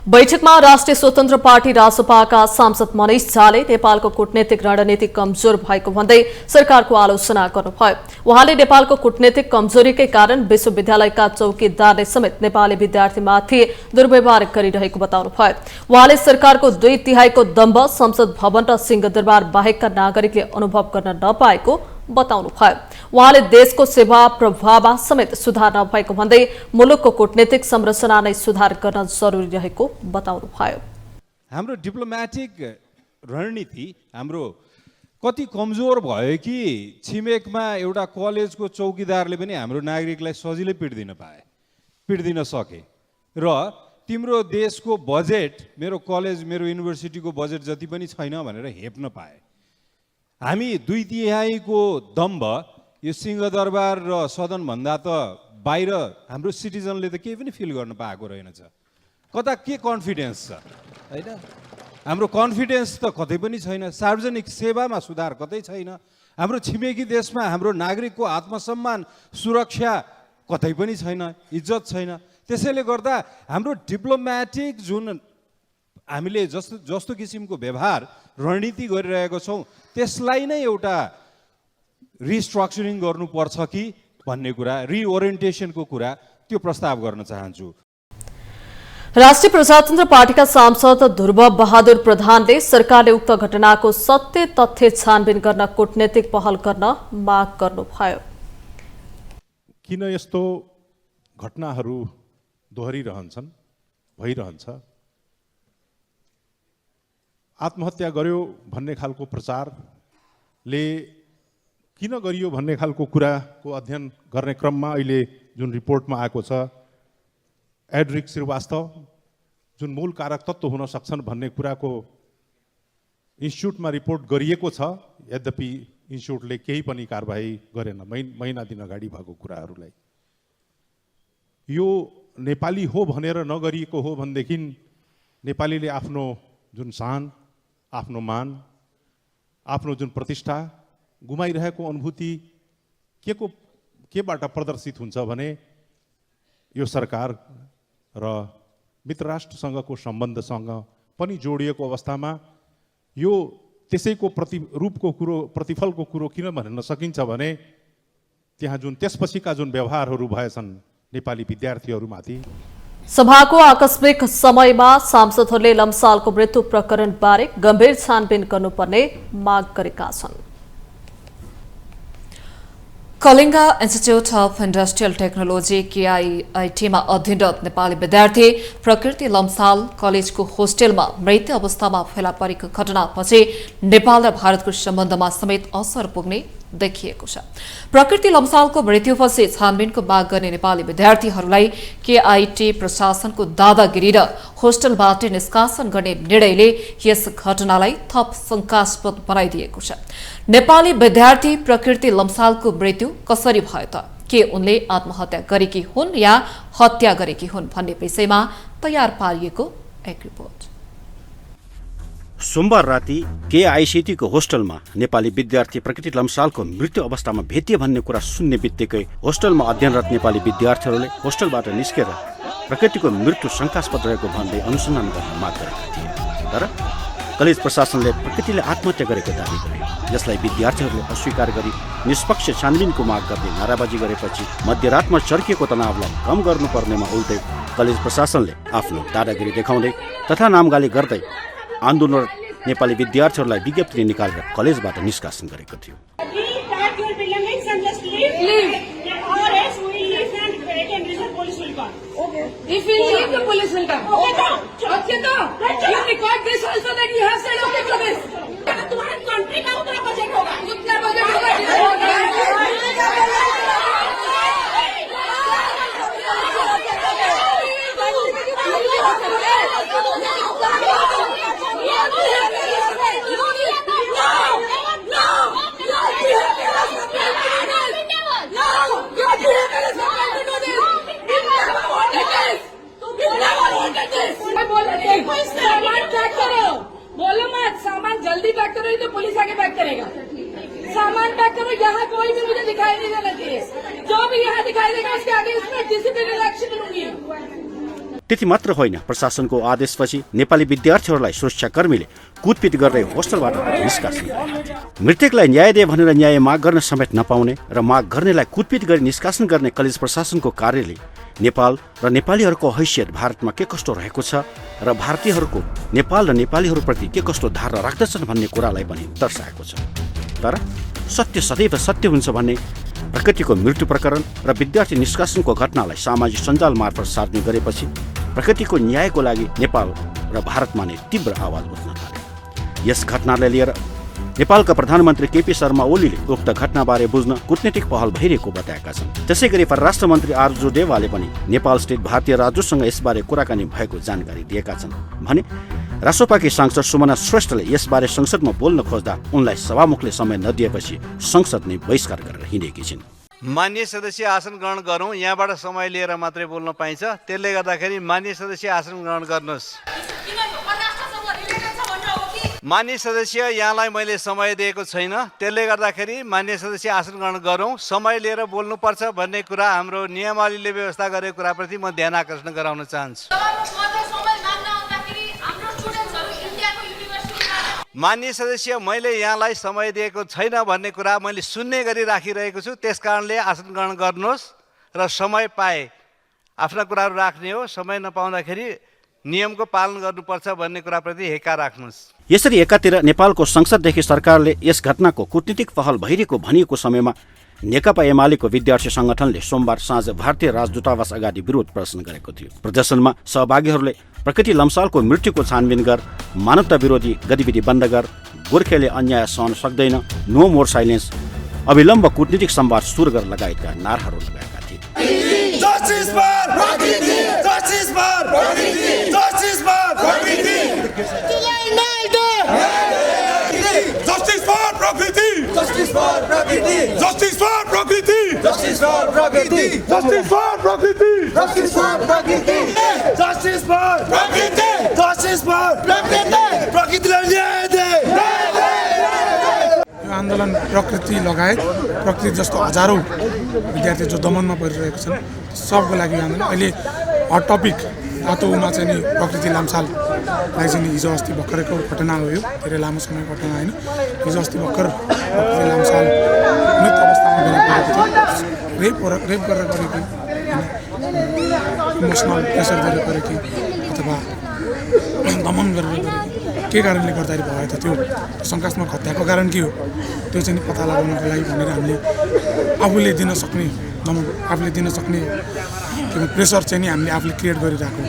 बैठकमा राष्ट्रिय स्वतन्त्र पार्टी रासपाका सांसद मनिष झाले नेपालको कूटनैतिक रणनीति कमजोर भएको भन्दै सरकारको आलोचना गर्नुभयो। उहाँले नेपालको कूटनैतिक कमजोरीकै कारण विश्वविद्यालयका चौकीदारले समेत नेपाली विद्यार्थीमाथि दुर्व्यवहार गरिरहेको बताउनुभयो। उहाँले सरकारको 2/3 दम्भ संसद भवन र सिंहदरबार बाहेकका नागरिकले अनुभव गर्न नपाएको बताउनुभयो। उहाँले देशको सेवा प्रभावमा समेत सुधार नभएको भन्दै मुलुकको कूटनैतिक संरचना नै सुधार गर्न जरुरी रहेको बताउनुभयो। हाम्रो डिप्लोमेटिक रणनीति हाम्रो कति कमजोर भयो कि छिमेकमा एउटा कलेजको चौकीदारले पनि हाम्रो नागरिकलाई सजिलै पिट्दिन सके र तिम्रो देशको बजेट मेरो कलेज मेरो युनिभर्सिटीको बजेट जति पनि छैन भनेर हेप्न पाए। हामी 2/3 दम्भ यो सिंहदरबार र सदन भन्दा त बाहिर हाम्रो सिटिजनले त केही पनि फिल गर्न पाएको रहेनछ। कता के कन्फिडेन्स छ होइन? हाम्रो कन्फिडेन्स त कतै पनि छैन। सार्वजनिक सेवामा सुधार कतै छैन। हाम्रो छिमेकी देशमा हाम्रो नागरिकको आत्मसम्मान सुरक्षा कतै पनि छैन, इज्जत छैन। त्यसैले गर्दा हाम्रो डिप्लोमेटिक जुन हामीले जस्तो किसिमको व्यवहार रणनीति गरिरहेको छौँ त्यसलाई नै एउटा रिस्ट्रक्चरिङ गर्नुपर्छ कि भन्ने कुरा, रिओरिएन्टेसनको कुरा त्यो प्रस्ताव गर्न चाहन्छु। राष्ट्रिय प्रजातन्त्र पार्टीका सांसद ध्रुव बहादुर प्रधानले सरकारले उक्त घटनाको सत्य तथ्य छानबिन गर्न कूटनीतिक पहल गर्न माग गर्नुभयो। किन यस्तो घटनाहरू दोहोरिरहन्छन्, भइरहन्छ? आत्महत्या गर्यो भन्ने खालको प्रचारले किन गरियो भन्ने खालको कुराको अध्ययन गर्ने क्रममा अहिले जुन रिपोर्टमा आएको छ, एड्रिक श्रीवास्तव जुन मूल कारक तत्त्व हुन सक्छन् भन्ने कुराको इन्स्टिच्युटमा रिपोर्ट गरिएको छ। यद्यपि इन्स्टिच्युटले केही पनि कारबाही गरेन महिना दिन अगाडि भएको कुराहरूलाई। यो नेपाली हो भनेर नगरिएको हो भनेदेखि नेपालीले आफ्नो जुन शान, आफ्नो मान, आफ्नो जुन प्रतिष्ठा गुमाइरहेको अनुभूति केबाट प्रदर्शित हुन्छ भने यो सरकार र मित्र राष्ट्रसँगको सम्बन्धसँग पनि जोडिएको अवस्थामा यो त्यसैको प्रतिरूपको कुरो, प्रतिफलको कुरो किन भन्न सकिन्छ भने त्यहाँ जुन त्यसपछिका जुन व्यवहारहरू भएछन् नेपाली विद्यार्थीहरूमाथि। सभाको आकस्मिक समयमा सांसदहरूले लम्सालको मृत्यु प्रकरणबारे गम्भीर छानबिन गर्नुपर्ने माग गरेका छन्। कलिङ्गा इन्स्टिच्युट अफ इन्डस्ट्रियल टेक्नोलोजी केआईआईटीमा अध्ययनरत नेपाली विद्यार्थी प्रकृति लम्साल कलेजको होस्टेलमा मृत अवस्थामा फेला परेको घटनापछि नेपाल र भारतको सम्बन्धमा समेत असर पुग्ने देखिएको छ। प्रकृति लम्सालको मृत्युपछि छानबिनको माग गर्ने नेपाली विद्यार्थीहरूलाई केआईटी प्रशासनको दादागिरी र होस्टेलबाट निष्कासन गर्ने निर्णयले यस घटनालाई थप शंकास्पद बनाइदिएको छ। नेपाली विद्यार्थी प्रकृति लम्सालको मृत्यु कसरी भयो त? के उनले आत्महत्या गरेकी हुन् या हत्या गरेकी हुन् भन्ने विषयमा तयार पारिएको एक रिपोर्ट। सोमबार राति केआईसीटीको होस्टलमा नेपाली विद्यार्थी प्रकृति लम्सालको मृत्यु अवस्थामा भेटिए भन्ने कुरा सुन्ने बित्तिकै होस्टलमा अध्ययनरत नेपाली विद्यार्थीहरूले होस्टलबाट निस्केर प्रकृतिको मृत्यु शंकास्पद रहेको भन्दै अनुसन्धान गर्न माग गरेका थिए। तर कलेज प्रशासनले प्रकृतिले आत्महत्या गरेको दावी गरे। यसलाई विद्यार्थीहरूले अस्वीकार गरी निष्पक्ष छानबिनको माग गर्दै नाराबाजी गरेपछि मध्यरातमा चर्किएको तनावलाई कम गर्नुपर्नेमा उल्टै कलेज प्रशासनले आफ्नो दादागिरी देखाउँदै तथा नामगाली गर्दै आन्दोलनरत नेपाली विद्यार्थीहरूलाई विज्ञप्ति निकालेर कलेजबाट निष्कासन गरेको थियो। बोलो मत, सामान जल्दी पैक करो, तो पुलिस आके पैक करेगा। सामान पैक करो, यहाँ कोई भी मुझे दिखाई नहीं देना चाहिए। जो भी यहाँ दिखाई देगा उसके आगे उसमें डिसिप्लिनरी एक्शन लूंगी। त्यति मात्र होइन, प्रशासनको आदेशपछि नेपाली विद्यार्थीहरूलाई सुरक्षाकर्मीले कुटपिट गर्दै होस्टलबाट निष्कासन गरे। मृतकलाई न्याय दे भनेर न्याय माग गर्न समेत नपाउने र माग गर्नेलाई कुटपिट गरी निष्कासन गर्ने कलेज प्रशासनको कार्यले नेपाल र नेपालीहरूको हैसियत भारतमा के कस्तो रहेको छ र भारतीयहरूको नेपाल र नेपालीहरूप्रति के कस्तो धारणा राख्दछन् भन्ने कुरालाई पनि दर्शाएको छ। तर सत्य सदैव सत्य हुन्छ भन्ने प्रकृतिको मृत्यु प्रकरण र विद्यार्थी निष्कासनको घटनालाई सामाजिक सञ्जाल मार्फत सार्ने गरेपछि प्रकृतिको न्यायको लागि नेपाल र भारतमा नै तीव्र आवाज उठ्न थाल्यो। यस घटनालाई लिएर नेपालका प्रधानमन्त्री केपी शर्मा ओलीले उक्त घटनाबारे बुझ्न कूटनीतिक पहल भइरहेको बताएका छन्। त्यसैगरी परराष्ट्र मन्त्री आरजु डेवाले पनि नेपाल स्थित भारतीय राजदूतसँग यसबारे कुराकानी भएको जानकारी दिएका छन् भने रासोपाकी सांसद सुमना श्रेष्ठले यसबारे संसदमा बोल्न खोज्दा उनलाई सभामुखले समय नदिएपछि संसद नै बहिष्कार गरेर हिँडेकी छिन्। मान्य सदस्य आसन ग्रहण गरौँ, यहाँबाट समय लिएर मात्रै बोल्न पाइन्छ। त्यसले गर्दाखेरि मान्य सदस्य आसन ग्रहण गर्नुहोस्। मान्य सदस्य, यहाँलाई मैले समय दिएको छैन, त्यसले गर्दाखेरि मान्य सदस्य आसन ग्रहण गरौँ। समय लिएर बोल्नुपर्छ भन्ने कुरा हाम्रो नियमावलीले व्यवस्था गरेको कुराप्रति म ध्यान आकर्षण गराउन चाहन्छु। मान्य सदस्य, मैले यहाँलाई समय दिएको छैन भन्ने कुरा मैले सुन्ने गरी राखिरहेको छु। त्यस कारणले आसन ग्रहण गर्नुहोस् र समय पाए आफ्ना कुराहरू राख्ने हो, समय नपाउँदाखेरि नियमको पालन गर्नुपर्छ भन्ने कुराप्रति हेका राख्नुहोस्। यसरी एकातिर नेपालको संसददेखि सरकारले यस घटनाको कूटनीतिक पहल भइरहेको भनिएको समयमा नेकपा एमालेको विद्यार्थी संगठनले सोमबार साँझ भारतीय राजदूतावास अगाडि विरोध प्रदर्शन गरेको थियो। प्रदर्शनमा सहभागीहरूले प्रकृति लम्सालको मृत्युको छानबिन गर, मानवता विरोधी गतिविधि बन्द गर, गोर्खेले अन्याय सहन सक्दैन, नो मोर साइलेन्स, अविलम्ब कूटनीतिक संवाद सुरु गर लगायतका नाराहरू लगाएका थिए। Justice for Prakriti! Justice for Prakriti! Justice for Prakriti! Justice for Prakriti! Justice for Prakriti! Justice for Prakriti! Justice for Prakriti! प्रकृतिलाई न्याय दे! यो आन्दोलन प्रकृति लगायत प्रकृति जस्तो हजारौं विद्यार्थी जो दमनमा परिरहेको छन् सबको लागि आन्दोलन। अहिले हट टपिक तातोमा चाहिँ नि प्रकृति लम्साललाई चाहिँ हिजो अस्ति भर्खरको घटना हो। यो धेरै लामो समयको घटना होइन। हिजो अस्ति भर्खर प्रकृति लम्साल मृत अवस्थामा गरेको थियो। रेप गरेर गरेको, इमोसनल प्रेसर गरेर गरेको अथवा दमन गरेर गरेको, के कारणले गर्दाखेरि भयो त त्यो शङ्कास्पद हत्याको कारण के हो त्यो चाहिँ पत्ता लगाउनको लागि भनेर हामीले आफूले दिन सक्ने दमन, आफूले दिन सक्ने प्रेसर चाहिँ नि हामीले आफूले क्रिएट गरिरहेको।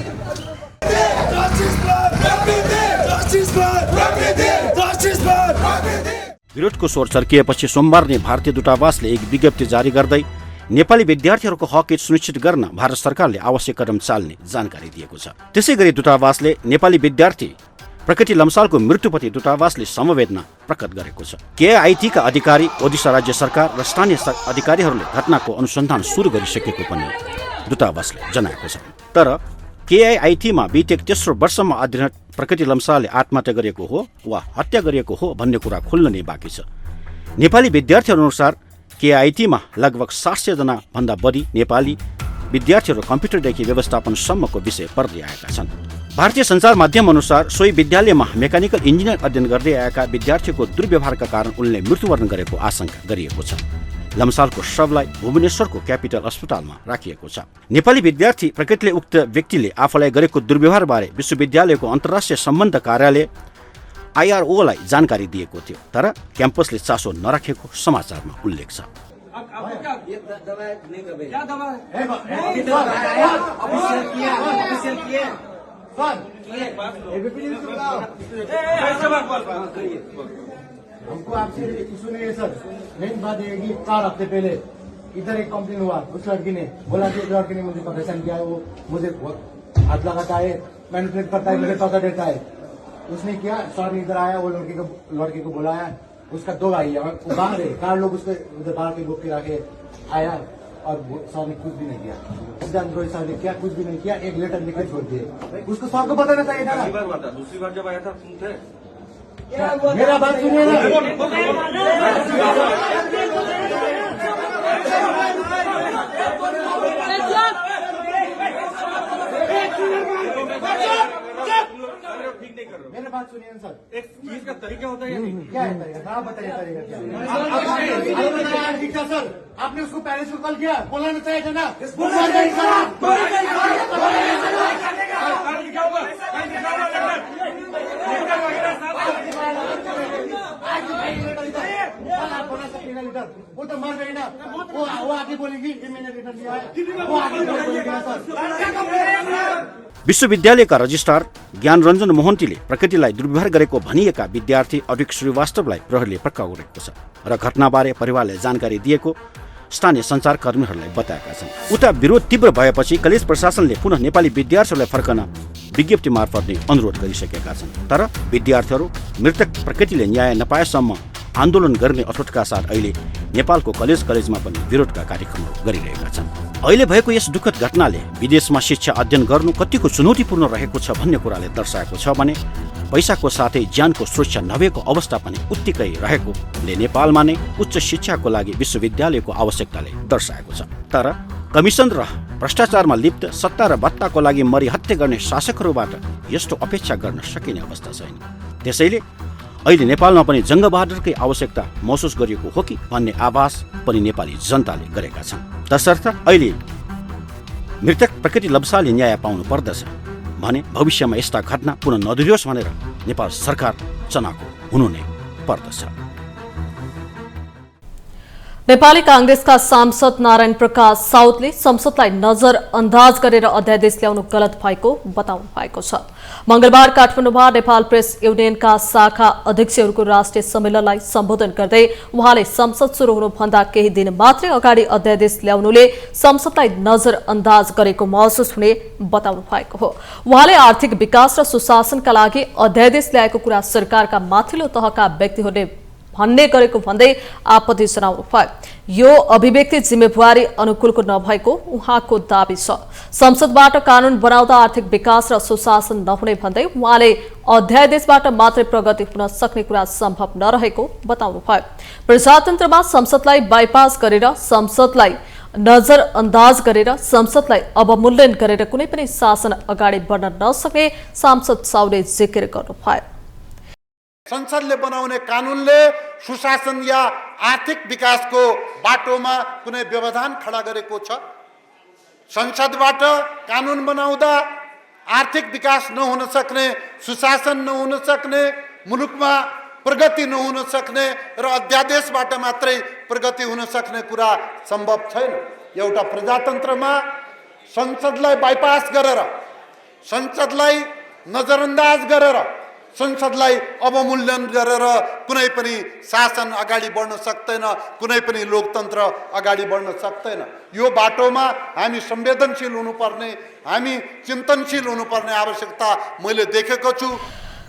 विरोधको स्वर चर्किएपछि सोमबार नै भारतीय दूतावासले एक विज्ञप्ति जारी गर्दै नेपाली विद्यार्थीहरूको हक हित सुनिश्चित गर्न भारत सरकारले आवश्यक कदम चाल्ने जानकारी दिएको छ। त्यसैगरी दूतावासले नेपाली विद्यार्थी प्रकृति लम्सालको मृत्युप्रति दूतावासले समवेदना प्रकट गरेको छ। केआईटीका अधिकारी, ओडिसा राज्य सरकार र स्थानीय अधिकारीहरूले घटनाको अनुसन्धान सुरु गरिसकेको पनि दूतावासले जनाएको छ। तर केआईटीमा बितेक तेस्रो वर्षमा अध्ययनरत प्रकृति लम्सालले आत्महत्या गरेको हो वा हत्या गरिएको हो भन्ने कुरा खुल्न नै बाँकी छ। नेपाली विद्यार्थीहरू अनुसार केआईटीमा लगभग 700 जना भन्दा बढी नेपाली विद्यार्थीहरू कम्प्युटरदेखि व्यवस्थापनसम्मको विषय पढ्दै आएका छन्। भारतीय सञ्चार माध्यम अनुसार सोही विद्यालयमा मेकानिकल इन्जिनियर अध्ययन गर्दै आएका विद्यार्थीको दुर्व्यवहारका कारण उनले मृत्युवरण गरेको आशंका गरिएको छ। लम्सालको शवलाई भुवनेश्वरको क्यापिटल अस्पतालमा राखिएको छ। नेपाली विद्यार्थी प्रकृतिले उक्त व्यक्तिले आफूलाई गरेको दुर्व्यवहारबारे विश्वविद्यालयको अन्तर्राष्ट्रिय सम्बन्ध कार्यालय आईआरओलाई जानकारी दिएको थियो, तर क्याम्पसले चासो नराखेको समाचारमा उल्लेख छ। हमको आपसे सुनिए सर, मेन बात ये है कि 4 हफ्ते पहले इधर एक कंप्लेन हुआ, उस लड़की ने बोला कि लड़की ने मुझे परेशान किया, वो मुझे हाथ लगाता है, मैनिपुलेट करता है, मुझे टॉर्चर देता है। उसने किया, सर ने इधर आया, वो लड़की को बुलाया, उसका 2 भाई है, वो बाहर है, 4 लोग उसको उधर बाहर के रोक के रखे आया और सर ने कुछ भी नहीं किया। सिद्धांत रोहित सर ने किया, कुछ भी नहीं किया, एक लेटर लिख के छोड़ दिए। उसको सर को बताना चाहिए था। दूसरी बार जब आया था तुम थे, मेरा बात सुनिए ना। मेरे बात सुनिए सर, एक चीज का तरीका होता है क्या है तरीका? आप बताइए तरीका क्या है? सर आपने उसको पहले से कॉल किया, बोलाना चाहिए था ना। वो तो मर गई ना, वो आगे बोलेगी कि मैंने लेटर दिया है, वो आगे बोलेगी ना सर। विश्वविद्यालयका रजिस्ट्रार ज्ञान रञ्जन मोहन्तीले प्रकृतिलाई दुर्व्यवहार गरेको भनिएका विद्यार्थी अभिक श्रीवास्तवलाई प्रहरीले पक्राउ गरेको छ र घटनाबारे परिवारले जानकारी दिएको स्थानीय सञ्चारकर्मीहरूलाई बताएका छन्। उता विरोध तीव्र भएपछि कलेज प्रशासनले पुनः नेपाली विद्यार्थीहरूलाई फर्कन विज्ञप्ति मार्फत नै अनुरोध गरिसकेका छन्। तर विद्यार्थीहरू मृतक प्रकृतिले न्याय नपाएसम्म आन्दोलन गर्ने अठोटका साथ अहिले नेपालको कलेजमा पनि विरोधका कार्यक्रमहरू गरिरहेका छन्। अहिले भएको यस दुःखद घटनाले विदेशमा शिक्षा अध्ययन गर्नु कतिको चुनौतीपूर्ण रहेको छ भन्ने कुराले दर्शाएको छ भने पैसाको साथै ज्यानको सुरक्षा नभएको अवस्था पनि उत्तिकै रहेकोले नेपालमा नै उच्च शिक्षाको लागि विश्वविद्यालयको आवश्यकताले दर्शाएको छ। तर कमिसन र भ्रष्टाचारमा लिप्त सत्ता र बत्ताको लागि मरिहत्ते गर्ने शासकहरूबाट यस्तो अपेक्षा गर्न सकिने अवस्था छैन। त्यसैले अहिले नेपालमा पनि जङ्गबहादुरकै आवश्यकता महसुस गरिएको हो कि भन्ने आभास पनि नेपाली जनताले गरेका छन्। तसर्थ अहिले मृतक प्रकृति लम्सालले न्याय पाउनु पर्दछ भने भविष्यमा यस्ता घटना पुनः नदोहोरियोस् भनेर नेपाल सरकार चनाखो हुनु नै पर्दछ। नेपाली कांग्रेसका सांसद नारायण प्रकाश साउदले संसदलाई नजरअन्दाज गरेर अध्यादेश ल्याउनु गलत भएको बताउनु भएको छ। मंगलबार काठमाडौँमा नेपाल प्रेस युनियनका शाखा अध्यक्षहरूको राष्ट्रिय सम्मेलनलाई सम्बोधन गर्दै उहाँले संसद शुरू हुनुभन्दा केही दिन मात्रै अगाडि अध्यादेश ल्याउनुले संसदलाई नजरअन्दाज गरेको महसुस हुने बताउनु भएको हो। उहाँले आर्थिक विकास र सुशासनका लागि अध्यादेश ल्याएको कुरा सरकारका माथिल्लो तहका व्यक्तिहरूले भन्ने गरेको भन्दै आपत्ति जनाउनु भयो। यो अभिव्यक्ति जिम्मेवारी अनुकूलको नभएको उहाँको दाबी छ। संसदबाट कानून बनाउँदा आर्थिक विकास र सुशासन नहुने भन्दै उहाँले अध्यादेशबाट मात्रै प्रगति हुन सक्ने कुरा सम्भव नरहेको बताउनु भयो। प्रजातन्त्रमा संसदलाई बाइपास गरेर संसदलाई नजरअन्दाज गरेर संसदलाई अवमूल्यन गरेर कुनै पनि शासन अगाडि बढ्न नसक्ने सांसद साउले जिकिर गर्नुभयो। संसदले बनाउने कानुनले सुशासन या आर्थिक विकासको बाटोमा कुनै व्यवधान खडा गरेको छ। संसदबाट कानुन बनाउँदा आर्थिक विकास नहुन सक्ने, सुशासन नहुन सक्ने, मुलुकमा प्रगति नहुन सक्ने र अध्यादेशबाट मात्रै प्रगति हुन सक्ने कुरा सम्भव छैन। एउटा प्रजातन्त्रमा संसदलाई बाइपास गरेर, संसदलाई नजरअन्दाज गरेर, संसदलाई अवमूल्यन गरेर कुनै पनि शासन अगाडि बढ्न सक्दैन, कुनै पनि लोकतन्त्र अगाडि बढ्न सक्दैन। यो बाटोमा हामी संवेदनशील हुनुपर्ने, हामी चिन्तनशील हुनुपर्ने आवश्यकता मैले देखेको छु।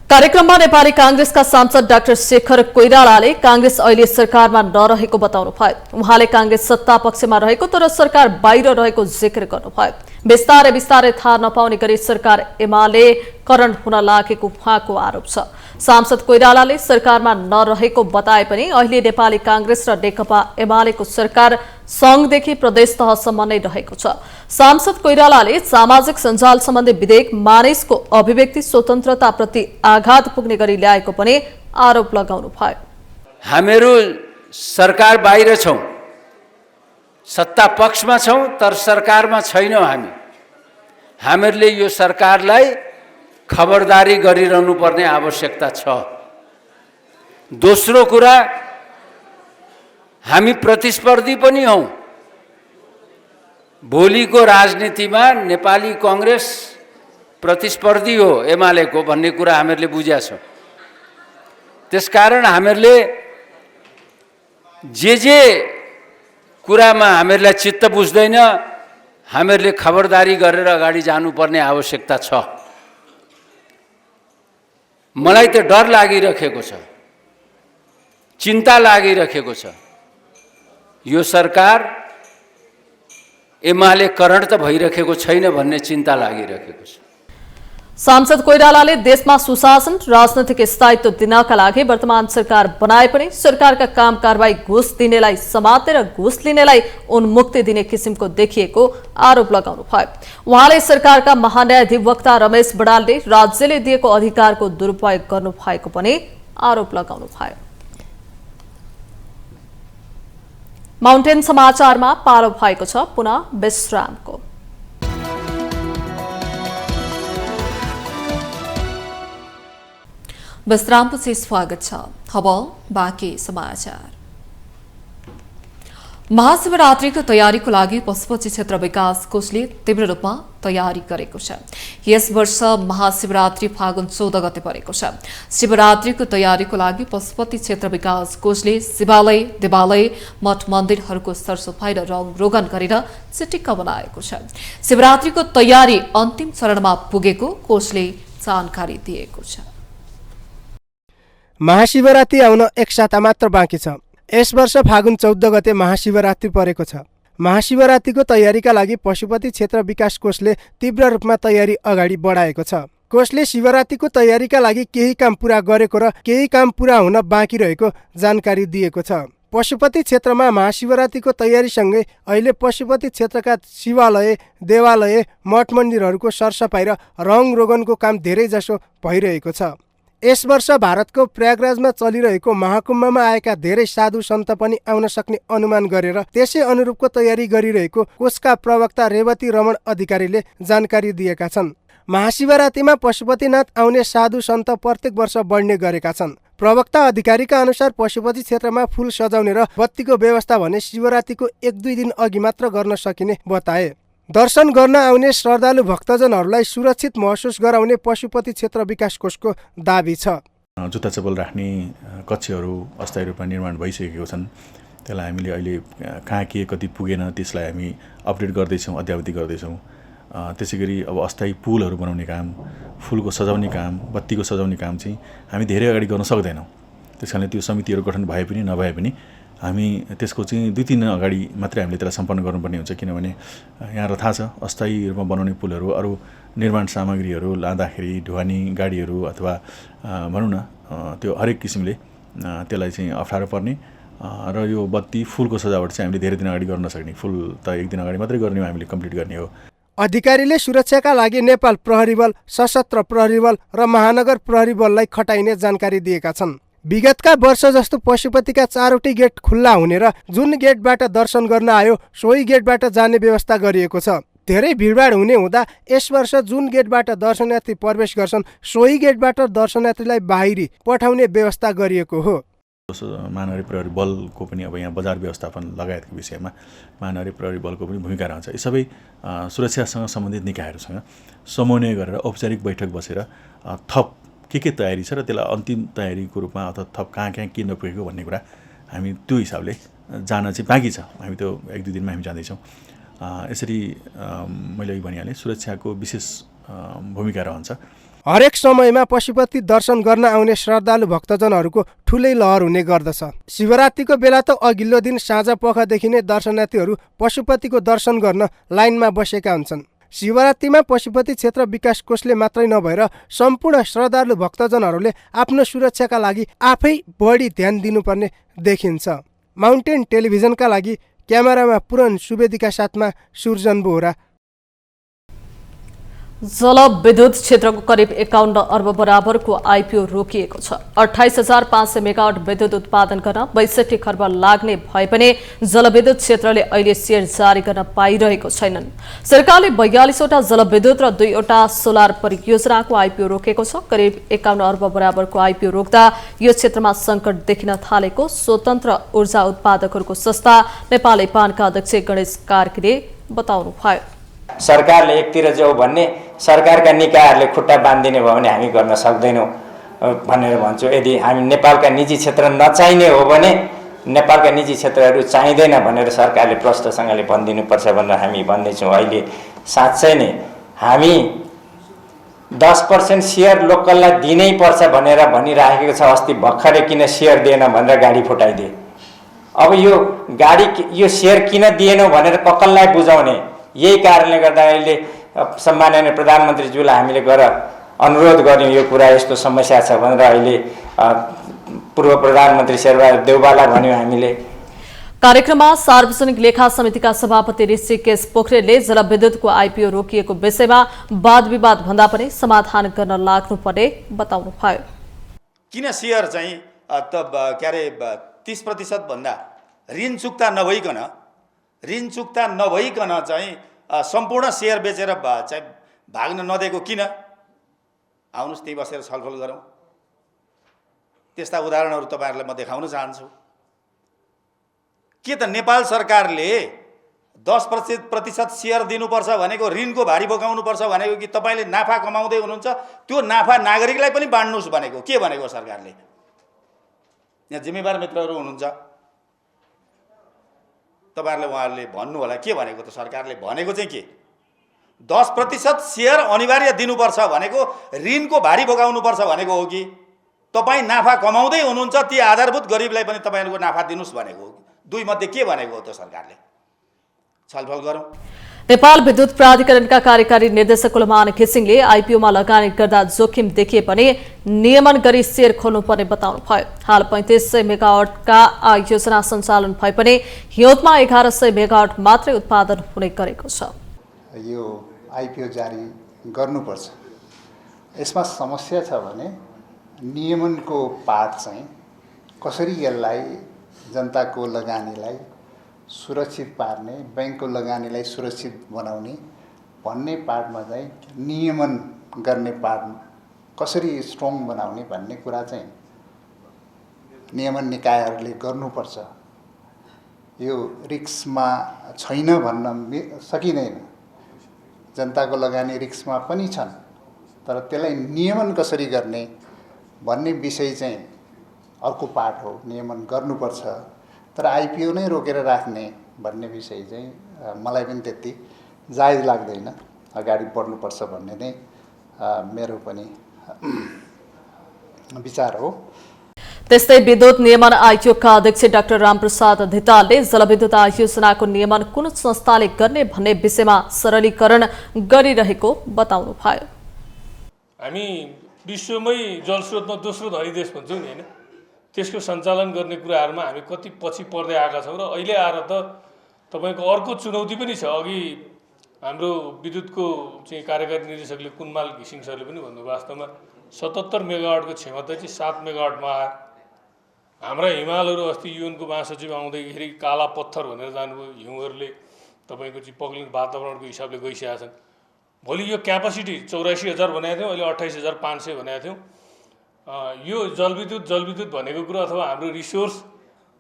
कार्यक्रममा नेपाली कांग्रेसका सांसद डाक्टर शेखर कोइरालाले कांग्रेस अहिले सरकारमा नरहेको बताउनु भयो। उहाँले कांग्रेस सत्ता पक्षमा रहेको तर सरकार बाहिर रहेको जिकिर गर्नुभयो। बिस्तारै बिस्तारै थाहा नपाउने गरी सरकार एमालेकरण हुन लागेको उहाँको आरोप छ। सांसद कोइरालाले सरकारमा नरहेको बताए पनि अहिले नेपाली कांग्रेस र नेकपा एमालेको सरकार संघदेखि प्रदेश तहसम्म नै रहेको छ। सांसद कोइरालाले सामाजिक सञ्जाल सम्बन्धी विधेयक मानिसको अभिव्यक्ति स्वतन्त्रताप्रति आघात पुग्ने गरी ल्याएको पनि आरोप लगाउनु भयो। हामीहरू सरकार बाहिर छौं, सत्ता पक्षमा छौं तर सरकारमा छैनौं। हामीहरूले यो सरकारलाई खबरदारी गरिरहनु पर्ने आवश्यकता छ। दोस्रो कुरा, हामी प्रतिस्पर्धी पनि हौं। भोलिको राजनीतिमा नेपाली कांग्रेस प्रतिस्पर्धी हो एमालेको भन्ने कुरा हामीहरूले बुझेका छौं। त्यसकारण हामीहरूले जे कुरामा हामीहरूलाई चित्त बुझ्दैन, हामीहरूले खबरदारी गरेर अगाडि जानुपर्ने आवश्यकता छ। मलाई त डर लागिरहेको छ, चिन्ता लागिरहेको छ। यो सरकार एमालेकरण त भइरहेको छैन भन्ने चिन्ता लागिरहेको छ। सांसद कोइरालाले देशमा सुशासन, राजनैतिक स्थायित्व दिनका लागि वर्तमान सरकार बनाए पनि सरकारका काम कारबाही घुस दिनेलाई समात्ने र घुस लिनेलाई उन्मुक्ति दिने किसिमको देखिएको आरोप लगाउनु भयो। उहाँले सरकारका महान्यायाधिवक्ता रमेश बडालले राज्यले दिएको अधिकारको दुरुपयोग गर्नु भएको पनि आरोप लगाउनु भयो। माउन्टेन समाचारमा पालो भएको छ पुनः विश्रामको। विश्रामपछि स्वागत छ। अब बाँकी समाचार। महाशिवरात्रिको तयारीको लागि पशुपति क्षेत्र विकास कोषले तीव्र रूपमा तयारी गरेको छ। यस वर्ष महाशिवरात्रि फागुन 14 गते परेको छ। शिवरात्रिको तयारीको लागि पशुपति क्षेत्र विकास कोषले शिवालय, देवालय, मठ मन्दिरहरूको सरसफाई र रङरोगन गरेर चिटिक्क बनाएको छ। शिवरात्रिको तयारी अन्तिम चरणमा पुगेको कोषले जानकारी दिएको छ। महाशिवरात्रि आउन एक साता मात्र बाँकी छ। यस वर्ष फागुन 14 गते महाशिवरात्रि परेको छ। महाशिवरात्रिको तयारीका लागि पशुपति क्षेत्र विकास कोषले तीव्र रूपमा तयारी अगाडि बढाएको छ। कोषले शिवरात्रिको तयारीका लागि केही काम पूरा गरेको र केही काम पूरा हुन बाँकी रहेको जानकारी दिएको छ। पशुपति क्षेत्रमा महाशिवरात्रिको तयारीसँगै अहिले पशुपति क्षेत्रका शिवालय, देवालय, मठ मन्दिरहरूको सरसफाइ र रङ रोगनको काम धेरै जसो भइरहेको छ। यस वर्ष भारतको प्रयागराजमा चलिरहेको महाकुम्भमा आएका धेरै साधु सन्त पनि आउन सक्ने अनुमान गरेर त्यसै अनुरूपको तयारी गरिरहेको कोषका प्रवक्ता रेवती रमण अधिकारीले जानकारी दिएका छन्। महाशिवरात्रिमा पशुपतिनाथ आउने साधु सन्त प्रत्येक वर्ष बढ्ने गरेका छन्। प्रवक्ता अधिकारीका अनुसार पशुपति क्षेत्रमा फूल सजाउने र बत्तीको व्यवस्था भने शिवरात्रिको 1-2 दिन अघि मात्र गर्न सकिने बताए। दर्शन गर्न आउने श्रद्धालु भक्तजनहरूलाई सुरक्षित महसुस गराउने पशुपति क्षेत्र विकास कोषको दाबी छ। जुत्ता चप्पल राख्ने कक्षहरू अस्थायी रूपमा निर्माण भइसकेको छन्। त्यसलाई हामीले अहिले कहाँ के कति पुगेन त्यसलाई हामी अपडेट गर्दैछौँ, अद्यावधि गर्दैछौँ। त्यसै गरी अब अस्थायी पुलहरू बनाउने काम, फुलको सजाउने काम, बत्तीको सजाउने काम चाहिँ हामी धेरै अगाडि गर्न सक्दैनौँ। त्यस कारणले त्यो समितिहरू गठन भए पनि नभए पनि हामी त्यसको चाहिँ 2-3 दिन अगाडि मात्रै हामीले त्यसलाई सम्पन्न गर्नुपर्ने हुन्छ। किनभने यहाँ थाहा छ अस्थायी रूपमा बनाउने पुलहरू अरू निर्माण सामग्रीहरू लाँदाखेरि ढुवानी गाडीहरू अथवा भनौँ न त्यो हरेक किसिमले त्यसलाई चाहिँ अप्ठ्यारो पर्ने र यो बत्ती फुलको सजावट चाहिँ हामीले धेरै दिन अगाडि गर्न सक्ने, फुल त 1 दिन अगाडि मात्रै गर्ने हामीले कम्प्लिट गर्ने हो। अधिकारीले सुरक्षाका लागि नेपाल प्रहरी बल, सशस्त्र प्रहरी बल र महानगर प्रहरी बललाई खटाइने जानकारी दिएका छन्। विगतका वर्ष जस्तो पशुपतिका 4वटै गेट खुल्ला हुने र जुन गेटबाट दर्शन गर्न आयो सोही गेटबाट जाने व्यवस्था गरिएको छ। धेरै भिडभाड हुने हुँदा यस वर्ष जुन गेटबाट दर्शनार्थी प्रवेश गर्छन् सोही गेटबाट दर्शनार्थीलाई बाहिरी पठाउने व्यवस्था गरिएको हो। महानगरी प्रहरी बलको पनि अब यहाँ बजार व्यवस्थापन लगायतको विषयमा महानगरी प्रहरी बलको पनि भूमिका रहन्छ। यी सबै सुरक्षासँग सम्बन्धित निकायहरूसँग समन्वय गरेर औपचारिक बैठक बसेर थप के तयारी छ र त्यसलाई अन्तिम तयारीको रूपमा अथवा थप कहाँ के नपुगेको भन्ने कुरा हामी त्यो हिसाबले जान चाहिँ बाँकी छ। हामी त्यो 1-2 दिनमा हामी जाँदैछौँ। यसरी मैले अघि भनिहालेँ सुरक्षाको विशेष भूमिका रहन्छ। हरेक समयमा पशुपति दर्शन गर्न आउने श्रद्धालु भक्तजनहरूको ठुलै लहर हुने गर्दछ। शिवरात्रिको बेला त अघिल्लो दिन साँझ पखदेखि नै दर्शनार्थीहरू पशुपतिको दर्शन गर्न लाइनमा बसेका हुन्छन्। शिवरात्रिमा पशुपति क्षेत्र विकास कोषले मात्रै नभएर सम्पूर्ण श्रद्धालु भक्तजनहरूले आफ्नो सुरक्षाका लागि आफै बढी ध्यान दिनुपर्ने देखिन्छ। माउन्टेन टेलिभिजनका लागि क्यामेरामा पुरन सुवेदीका साथमा सुर्जन बोहरा। जलविद्युत क्षेत्रको करिब 51 अर्ब बराबरको आइपिओ रोकिएको छ। 28,500 मेगावाट विद्युत उत्पादन गर्न 62 खर्ब लाग्ने भए पनि जलविद्युत क्षेत्रले अहिले शेयर जारी गर्न पाइरहेको छैनन्। सरकारले 42वटा जलविद्युत र 2वटा सोलर परियोजनाको आइपिओ रोकेको छ। करिब 51 अर्ब बराबरको आइपिओ रोक्दा यो क्षेत्रमा सङ्कट देखिन थालेको स्वतन्त्र ऊर्जा उत्पादकहरूको संस्था नेपाली पानका अध्यक्ष गणेश कार्कीले बताउनुभयो। सरकारले एकतिर जाऊ भन्ने सरकारका निकायहरूले खुट्टा बाँधिदिने भयो भने हामी गर्न सक्दैनौँ भनेर भन्छु। यदि हामी नेपालका निजी क्षेत्र नचाहिने हो भने नेपालका निजी क्षेत्रहरू चाहिँदैन भनेर सरकारले प्रष्टसँगले भनिदिनुपर्छ भनेर हामी भन्दैछौँ। अहिले साँच्चै नै हामी 10% सेयर लोकललाई दिनै पर्छ भनेर भनिराखेको छ। अस्ति भर्खरै किन सेयर दिएन भनेर गाडी फुटाइदिए। अब यो सेयर किन दिएनौ भनेर कक्कललाई बुझाउने। यही कारणले गर्दा अहिले सम्माननीय प्रधानमन्त्रीज्यूलाई हामीले गएर अनुरोध गर्यौँ यो कुरा यस्तो समस्या छ भनेर। अहिले पूर्व प्रधानमन्त्री शेरबहादुर देउवालाई भन्यौँ हामीले। कार्यक्रममा सार्वजनिक लेखा समितिका सभापति ऋषिकेश पोखरेलले जलविद्युतको आइपिओ रोकिएको विषयमा वाद विवाद भन्दा पनि समाधान गर्न लाग्नुपर्ने बताउनुभयो। किन सेयर चाहिँ 30% भन्दा ऋण चुक्ता नभइकन चाहिँ सम्पूर्ण सेयर बेचेर चाहिँ भाग्न नदिएको किन? आउनुहोस् त्यही बसेर छलफल गरौँ। त्यस्ता उदाहरणहरू तपाईँहरूलाई म देखाउन चाहन्छु। के त नेपाल सरकारले 10% सेयर दिनुपर्छ भनेको ऋणको भारी बोकाउनुपर्छ भनेको कि तपाईँले नाफा कमाउँदै हुनुहुन्छ त्यो नाफा नागरिकलाई पनि बाँड्नुहोस् भनेको के भनेको सरकारले? यहाँ जिम्मेवार मित्रहरू हुनुहुन्छ तपाईहरुले उहाँहरूले भन्नु होला के भनेको त सरकारले भनेको चाहिँ के 10% सेयर अनिवार्य दिनुपर्छ भनेको ऋणको भारी बोकाउनुपर्छ भनेको हो कि तपाईँ नाफा कमाउँदै हुनुहुन्छ, ती आधारभूत गरिबलाई पनि तपाईँहरूको नाफा दिनुहोस् भनेको हो। दुई मध्ये के भनेको हो त सरकारले? छलफल गरौँ। नेपाल विद्युत प्राधिकरणका कार्यकारी निर्देशक कुलमान घिसिङले आइपीओमा लगानी गर्दा जोखिम देखिए पनि नियमन गरी शेयर खोल्नुपर्ने बताउनु भयो। हाल 3500 मेगावाटका योजना सञ्चालन भए पनि हिउँदमा 1100 मेगावाट मात्रै उत्पादन हुने गरेको छ। यो आइपीओ जारी गर्नुपर्छ। यसमा समस्या छ भने नियमनको पाठ चाहिँ कसरी यसलाई जनताको लगानीलाई सुरक्षित पार्ने, बैंकको लगानीलाई सुरक्षित बनाउने भन्ने पार्टमा चाहिँ नियमन गर्ने पार्ट कसरी स्ट्रङ बनाउने भन्ने कुरा चाहिँ नियमन निकायहरूले गर्नुपर्छ। यो रिस्कमा छैन भन्न सकिँदैन। जनताको लगानी रिस्कमा पनि छन्, तर त्यसलाई नियमन कसरी गर्ने भन्ने विषय चाहिँ अर्को पार्ट हो। नियमन गर्नुपर्छ, तर आइपीओ नै रोकेर राख्ने भन्ने विषय चाहिँ मलाई पनि त्यति जायज लाग्दैन। अगाडि बढ्नुपर्छ भन्ने नै मेरो पनि विचार हो। त्यस्तै विद्युत नियमन आयोगका अध्यक्ष डाक्टर रामप्रसाद धितालले जलविद्युत आयोजनाको नियमन कुन संस्थाले गर्ने भन्ने विषयमा सरलीकरण गरिरहेको बताउनु भयो। हामी विश्वमै जलस्रोतमा दोस्रो धनी देश भन्छौँ नि, हैन? त्यसको सञ्चालन गर्ने कुराहरूमा हामी कति पछि पर्दै आएका छौँ र अहिले आएर त तपाईँको अर्को चुनौती पनि छ। अघि हाम्रो विद्युतको चाहिँ कार्यकारी निर्देशकले कुलमान घिसिङ सरले पनि भन्नु, वास्तवमा 77 मेगावाटको क्षमता चाहिँ 7 मेगावाटमा आयो। हाम्रा हिमालहरू अस्ति युएनको महासचिव आउँदैखेरि काला पत्थर भनेर जानुभयो। हिउँहरूले तपाईँको चाहिँ पग्लिने वातावरणको हिसाबले गइसकेका छन्। भोलि यो क्यापासिटी 84,000 भनेको थियौँ, अहिले 28,500 भनेको थियौँ। यो जलविद्युत भनेको कुरा अथवा हाम्रो रिसोर्स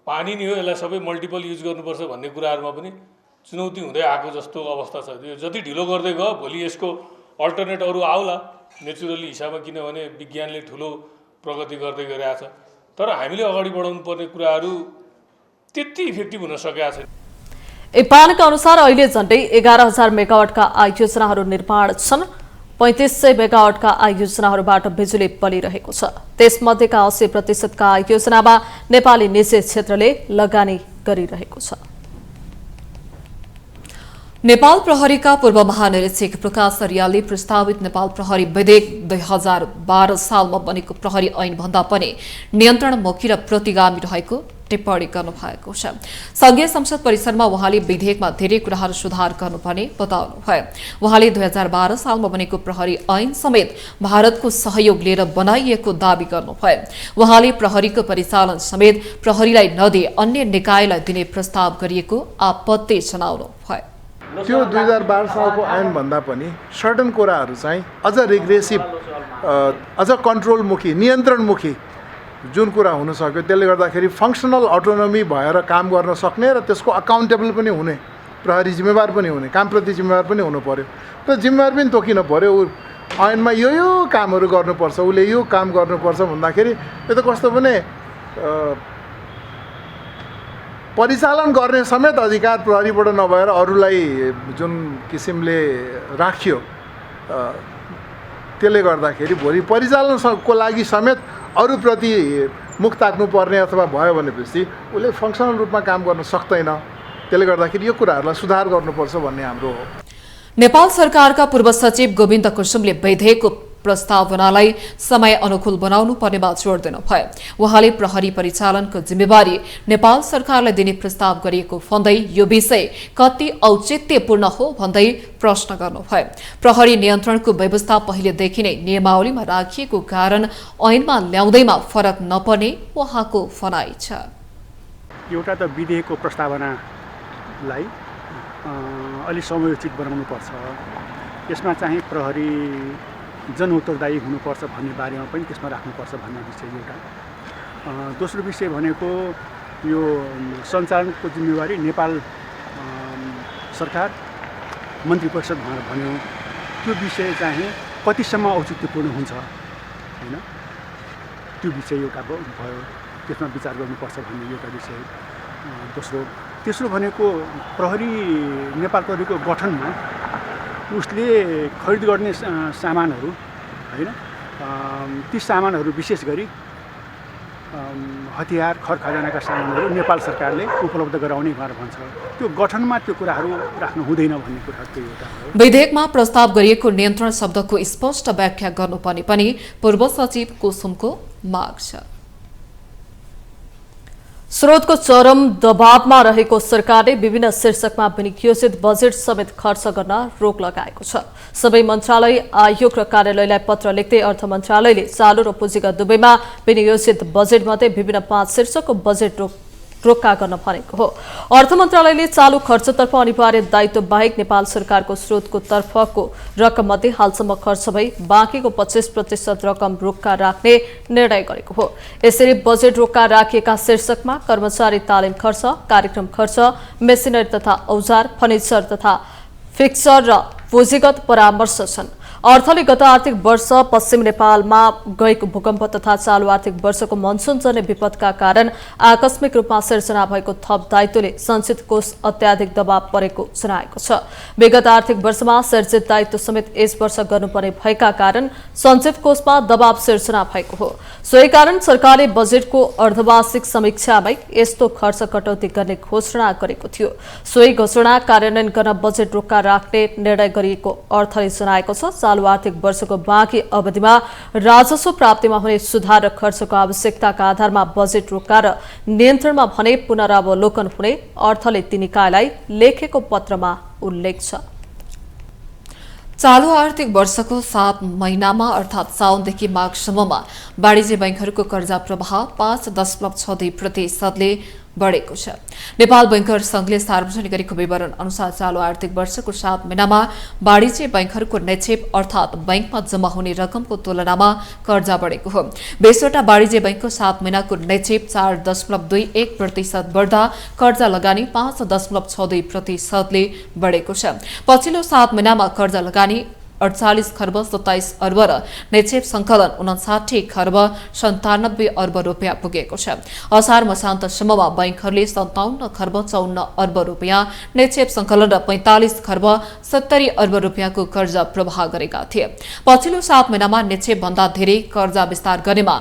पानी नै हो, यसलाई सबै मल्टिपल युज गर्नुपर्छ भन्ने कुराहरूमा पनि चुनौती हुँदै आएको जस्तो अवस्था छ। यो जति ढिलो गर्दै गयो भोलि यसको अल्टरनेट अरू आउला नेचुरली हिसाबमा, किनभने विज्ञानले ठुलो प्रगति गर्दै गइरहेको छ। तर हामीले अगाडि बढाउनु पर्ने कुराहरू त्यति इफेक्टिभ हुन सकेका छैन। इपानका अनुसार अहिले झण्डै 11,000 मेगावाटका आयोजनाहरू निर्माण छन्। 3500 मेगावाटका आयोजनाहरूबाट बिजुली बलिरहेको छ। त्यसमध्येका 80% आयोजनामा नेपाली निजी क्षेत्रले लगानी गरिरहेको छ। नेपाल प्रहरीका पूर्व महानिरीक्षक प्रकाश अर्यालले प्रस्तावित नेपाल प्रहरी विधेयक 2012 सालमा बनेको प्रहरी ऐन भन्दा पनि नियन्त्रणमुखी र प्रतिगामी रहेको टिप्पणी गर्नुभएको छ। संघीय संसद परिसरमा उहाँले विधेयकमा धेरै कुराहरू सुधार गर्नुपर्ने बताउनुभयो। उहाँले 2012 सालमा बनेको प्रहरी ऐन समेत भारतको सहयोग लिएर बनाइएको दावी गर्नुभयो। उहाँले प्रहरीको परिचालन समेत प्रहरीलाई नदिए अन्य निकायलाई दिने प्रस्ताव गरिएको आपत्ति जनाउनुभयो। त्यो 2012 सालको ऐन भन्दा पनि सर्टन कुराहरू चाहिँ अझ रिग्रेसिभ, अझ कन्ट्रोलमुखी, नियन्त्रणमुखी जुन कुरा हुन सक्यो, त्यसले गर्दाखेरि फङ्सनल अटोनोमी भएर काम गर्न सक्ने र त्यसको अकाउन्टेबल पनि हुने, प्रहरी जिम्मेवार पनि हुने, कामप्रति जिम्मेवार पनि हुनु पर्यो र जिम्मेवार पनि तोकिन पर्यो। ऐनमा यो कामहरू गर्नुपर्छ, उसले यो काम गर्नुपर्छ भन्दाखेरि यो त कस्तो भने परिचालन गर्ने समेत अधिकार प्रहरीबाट नभएर अरूलाई जुन किसिमले राखियो, त्यसले गर्दाखेरि भोलि परिचालनको लागि समेत अरूप्रति मुख ताक्नुपर्ने अथवा भयो भनेपछि उसले फङ्सनल रूपमा काम गर्न सक्दैन। त्यसले गर्दाखेरि यो कुराहरूलाई सुधार गर्नुपर्छ भन्ने हाम्रो हो। नेपाल सरकारका पूर्व सचिव गोविन्द कुसुमले विधेयकको प्रस्तावनालाई समय अनुकूल बनाउनु पर्नेमा जोड दिनुभयो। उहाँले प्रहरी परिचालनको जिम्मेवारी नेपाल सरकारलाई दिने प्रस्ताव गरिएको भन्दै यो विषय कति औचित्यपूर्ण हो भन्दै प्रश्न गर्नुभयो। प्रहरी नियन्त्रणको व्यवस्था पहिलेदेखि नै नियमावलीमा राखिएको कारण ऐनमा ल्याउँदैमा फरक नपर्ने उहाँको भनाइ छ। एउटा त विधेयकको प्रस्तावनालाई अलि समयोचित बनाउनुपर्छ। यसमा चाहिँ प्रहरी जनउत्तरदायी हुनुपर्छ भन्ने बारेमा पनि त्यसमा राख्नुपर्छ भन्ने विषय एउटा। दोस्रो विषय भनेको यो सञ्चालनको जिम्मेवारी नेपाल सरकार मन्त्री परिषद भनेर भन्यो, त्यो विषय चाहिँ कतिसम्म औचित्यपूर्ण हुन्छ होइन, त्यो विषय एउटा भयो, त्यसमा विचार गर्नुपर्छ भन्ने एउटा विषय। तेस्रो भनेको प्रहरी, नेपाल प्रहरीको गठनमा उसले खरिद गर्ने सामानहरू होइन, ती सामानहरू विशेष गरी हतियार खर खजानाका सामानहरू नेपाल सरकारले उपलब्ध गराउने भनेर भन्छ। त्यो गठनमा त्यो कुराहरू राख्नु हुँदैन भन्ने कुरा त्यो एउटा हो। विधेयकमा प्रस्ताव गरिएको नियन्त्रण शब्दको स्पष्ट व्याख्या गर्नुपर्ने पनि पूर्व सचिव कुसुमको माग छ। स्रोतको चरम दबावमा रहेको सरकारले विभिन्न शीर्षकमा विनियोजित बजेट समेत खर्च गर्न रोक लगाएको छ। सबै मन्त्रालय, आयोग र कार्यालयलाई पत्र लेख्दै अर्थ मन्त्रालयले चालू र पुँजीगत दुवैमा विनियोजित बजेटमध्ये विभिन्न 5 शीर्षकको बजेट रोक्का गर्न भनेको हो। अर्थ मन्त्रालयले चालू खर्चतर्फ अनिवार्य दायित्व बाहेक नेपाल सरकारको स्रोतको तर्फको रकममध्ये हालसम्म खर्च भई बाँकीको 25% रकम रोक्का राख्ने निर्णय गरेको हो। यसरी बजेट रोक्का राखिएका शीर्षकमा कर्मचारी तालिम खर्च, कार्यक्रम खर्च, मेसिनरी तथा औजार, फर्निचर तथा फिक्सर र पुँजीगत परामर्श छन्। अर्थले गत आर्थिक वर्ष पश्चिम नेपालमा गएको भूकम्प तथा चालू आर्थिक वर्षको मनसुनजन्य विपदका कारण आकस्मिक रूपमा सिर्जना भएको थप दायित्वले सञ्चित कोष अत्याधिक दबाव परेको जनाएको छ। विगत आर्थिक वर्षमा सिर्जित दायित्व समेत यस वर्ष गर्नुपर्ने भएका कारण सञ्चित कोषमा दबाव सिर्जना भएको हो। सोही कारण सरकारले बजेटको अर्धवार्षिक समीक्षामै यस्तो खर्च कटौती गर्ने घोषणा गरेको थियो। सोही घोषणा कार्यान्वयन गर्न बजेट रोक्का राख्ने निर्णय गरिएको अर्थले जनाएको छ। चालू आर्थिक वर्षको बाँकी अवधिमा राजस्व प्राप्तिमा हुने सुधार र खर्चको आवश्यकताका आधारमा बजेट रोक्का र नियन्त्रणमा भने पुनरावलोकन हुने अर्थले ती निकायलाई लेखेको पत्रमा उल्लेख छ। चालू आर्थिक वर्षको 7 महिनामा अर्थात् साउनदेखि माघसम्ममा वाणिज्य बैंकहरूको कर्जा प्रवाह 5.62% बढेको छ। नेपाल बैंकर संघले सार्वजनिक गरेको विवरण अनुसार चालू आर्थिक वर्षको 7 महिनामा वाणिज्य बैंकहरूको नेचेप अर्थात् बैंकमा जम्मा हुने रकमको तुलनामा कर्जा बढेको हो। 20वटा वाणिज्य बैंकको 7 महिनाको नेचेप 4.21% बढ्दा कर्जा लगानी 5.62%ले बढेको छ। पछिल्लो 7 महिनामा कर्जा लगानी 48 खर्ब 27 अर्ब र नेचेप संकलन 59 खर्ब 97 अर्ब रुपियाँ पुगेको छ। असार मसान्तसम्ममा बैंकहरूले 57 खर्ब 54 अर्ब रुपियाँ, नेचेप संकलन र 45 खर्ब 70 अर्ब रुपियाँको कर्जा प्रवाह गरेका थिए। पछिल्लो 7 महिनामा नेचेप भन्दा धेरै कर्जा विस्तार गर्नेमा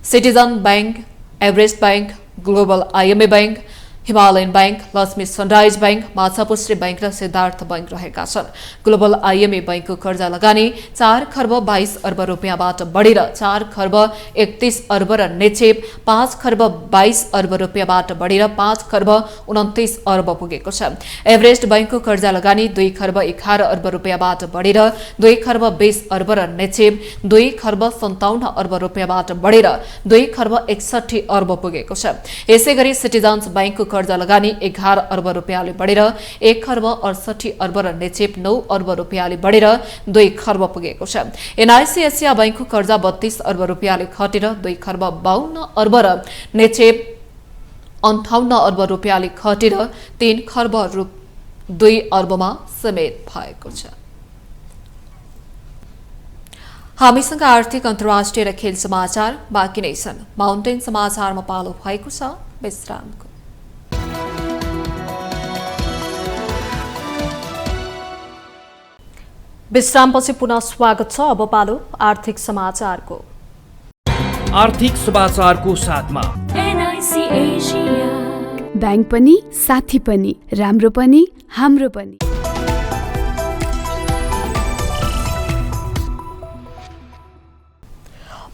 citizen bank, Everest bank, global IME bank, Himalayan bank, Laxmi sunrise bank, Machhapuchchhre bank र सिद्धार्थ बैंक रहेका छन्। ग्लोबल आइएमए बैंकको कर्जा लगानी 4 खर्ब 22 अर्ब रुपियाँबाट बढेर 4 खर्ब 31 अर्ब र नेचेप 5 खर्ब 22 अर्ब रुपियाँबाट बढेर 5 खर्ब 29 अर्ब पुगेको छ। एभरेस्ट बैंकको कर्जा लगानी 2 खर्ब 11 अर्ब रुपियाँबाट बढेर 2 खर्ब 20 अर्ब र नेचेप 2 खर्ब 57 अर्ब रुपियाँबाट बढेर 2 खर्ब 61 अर्ब पुगेको छ। यसैगरी सिटिजन्स बैंकको कर्जा लगानी 11 अर्ब रुपियाँले बढेर 1 खर्ब 68 अर्ब र नेचेप 9 अर्ब रुपियाँले बढेर 2 खर्ब पुगेको छ। एनआईसी एसिया बैंकको कर्जा 32 अर्ब रुपियाँले घटेर 2 खर्ब 52 अर्ब र नेचेप 58 अर्ब रुपियाँले घटेर 3 खर्ब 2 अर्बमा समेत भएको छ। हामीसँग आर्थिक अन्तर्राष्ट्रिय र खेल समाचार बाँकी नै छन्। माउन्टेन समाचारमा पालो भएको छ विश्रामको। विश्रामपछि पुनः स्वागत छ। अब पालो आर्थिक समाचारको। आर्थिक समाचारको साथमा एनआईसी एशिया बैंक पनि साथी पनि राम्रो पनि हाम्रो पनि।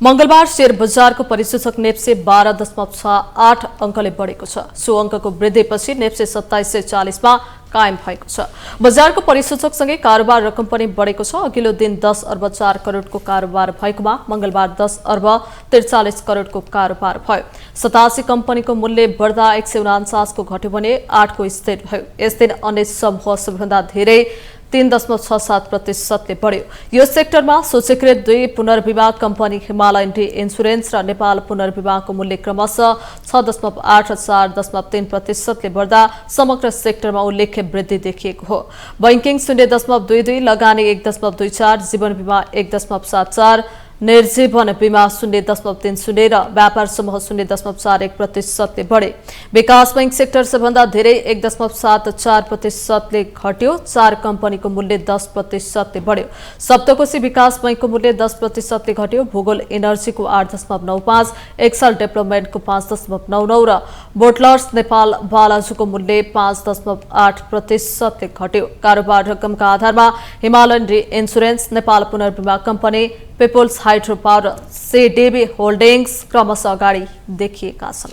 मंगलबार शेयर बजारको परिसूचक नेप्से 12.68 अङ्कले बढेको छ। सो अङ्कको वृद्धिपछि नेप्से 2740 मा कायम भएको छ। बजारको परिसूचकसँगै कारोबार रकम पनि बढेको छ। अघिल्लो दिन 10 अर्ब 4 करोडको कारोबार भएकोमा मंगलबार 10 अर्ब 43 करोडको कारोबार भयो। 87 कम्पनीको मूल्य बढ्दा 149 को घट्यो भने 8 को स्थिर भयो। यस दिन अन्य समूह सबैभन्दा धेरै 3.67% ले बढ्यो। यो सेक्टरमा सूचीकृत 2 पुनर्विवाह कम्पनी हिमालयन टी इन्सुरेन्स र नेपाल पुनर्विवाहको मूल्य क्रमशः 6.8 र 4.3% ले बढ्दा समग्र सेक्टरमा उल्लेख्य वृद्धि देखिएको हो। बैंकिङ 0.22, लगानी 1.24, जीवन बीमा 1.74, निर्जीवन बीमा 0.30 र व्यापार समूह 0.41% बढे। विकास बैंक सेक्टर सबभन्दा धेरै 1.74% घट्यो। 4 कम्पनीको मूल्य 10% बढ्यो। सप्तकोशी विकास बैंकको मूल्य 10% घट्यो। भूगोल एनर्जीको 8.95, एक्सल डेभलपमेन्टको 5.99 र बोटलर्स नेपाल बालाजुको मूल्य 5.8% घट्यो। कारोबार रकमका आधारमा हिमालयन रि इन्सुरेन्स, नेपाल पुनर्बीमा कम्पनी, पिपुल्स हाइड्रो पावर र सिडिबी होल्डिङ्स क्रमशः अगाडि देखिएका छन्।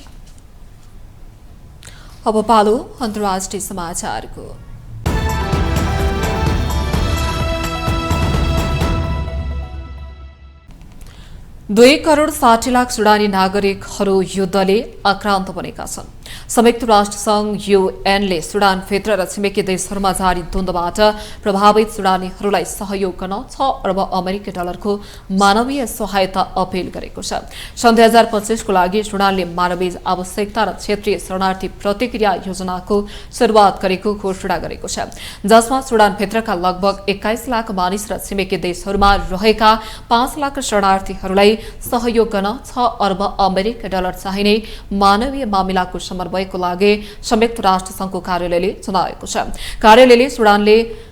अब पालो अन्तर्राष्ट्रिय समाचारको। 2,60,00,000 सुडानी नागरिकहरू युद्धले आक्रान्त बनेका छन्। संयुक्त राष्ट्र संघ युएनले सुडानभित्र र छिमेकी देशहरूमा जारी द्वन्द्वबाट प्रभावित सुडानीहरूलाई सहयोग गर्न 6 अर्ब अमेरिकी डलरको मानवीय सहायता अपील गरेको छ। सन् 2025 को लागि सुडानले मानवीय आवश्यकता र क्षेत्रीय शरणार्थी प्रतिक्रिया योजनाको सुरुवात गरेको घोषणा गरेको छ, जसमा सुडानभित्रका लगभग 21 लाख मानिस र छिमेकी देशहरूमा रहेका 5 लाख शरणार्थीहरूलाई सहयोग गर्न 6 अर्ब अमेरिकी डलर चाहिने मानवीय मामिलाको समन्वयको लागि संयुक्त राष्ट्र संघको कार्यालयले जनाएको छ। कार्यालयले सुडानले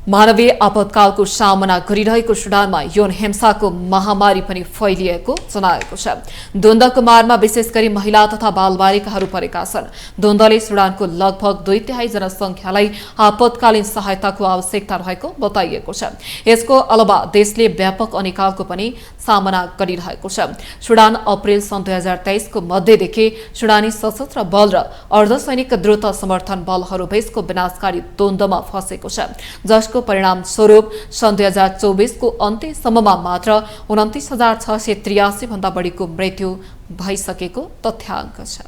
मानवीय आपतकालको सामना गरिरहेको सुडानमा यौन हिंसाको महामारी पनि फैलिएको जनाएको छ। द्वन्द्वको मारमा विशेष गरी महिला तथा बालबालिकाहरू परेका छन्। द्वन्द्वले सुडानको लगभग 2/3 जनसङ्ख्यालाई आपतकालीन सहायताको आवश्यकता रहेको बताइएको छ। यसको अलावा देशले व्यापक अनिकालको पनि सामना गरिरहेको छ। सुडान अप्रिल सन् 2023 को मध्यदेखि सुडानी सशस्त्र बल र अर्धसैनिक द्रुत समर्थन बलहरू बीचको विनाशकारी द्वन्द्वमा फँसेको छ, जसको परिणाम स्वरूप सन् 2024 को अन्त्यसम्ममा मात्र 29,683 भन्दा बढीको मृत्यु भइसकेको तथ्याङ्क छ।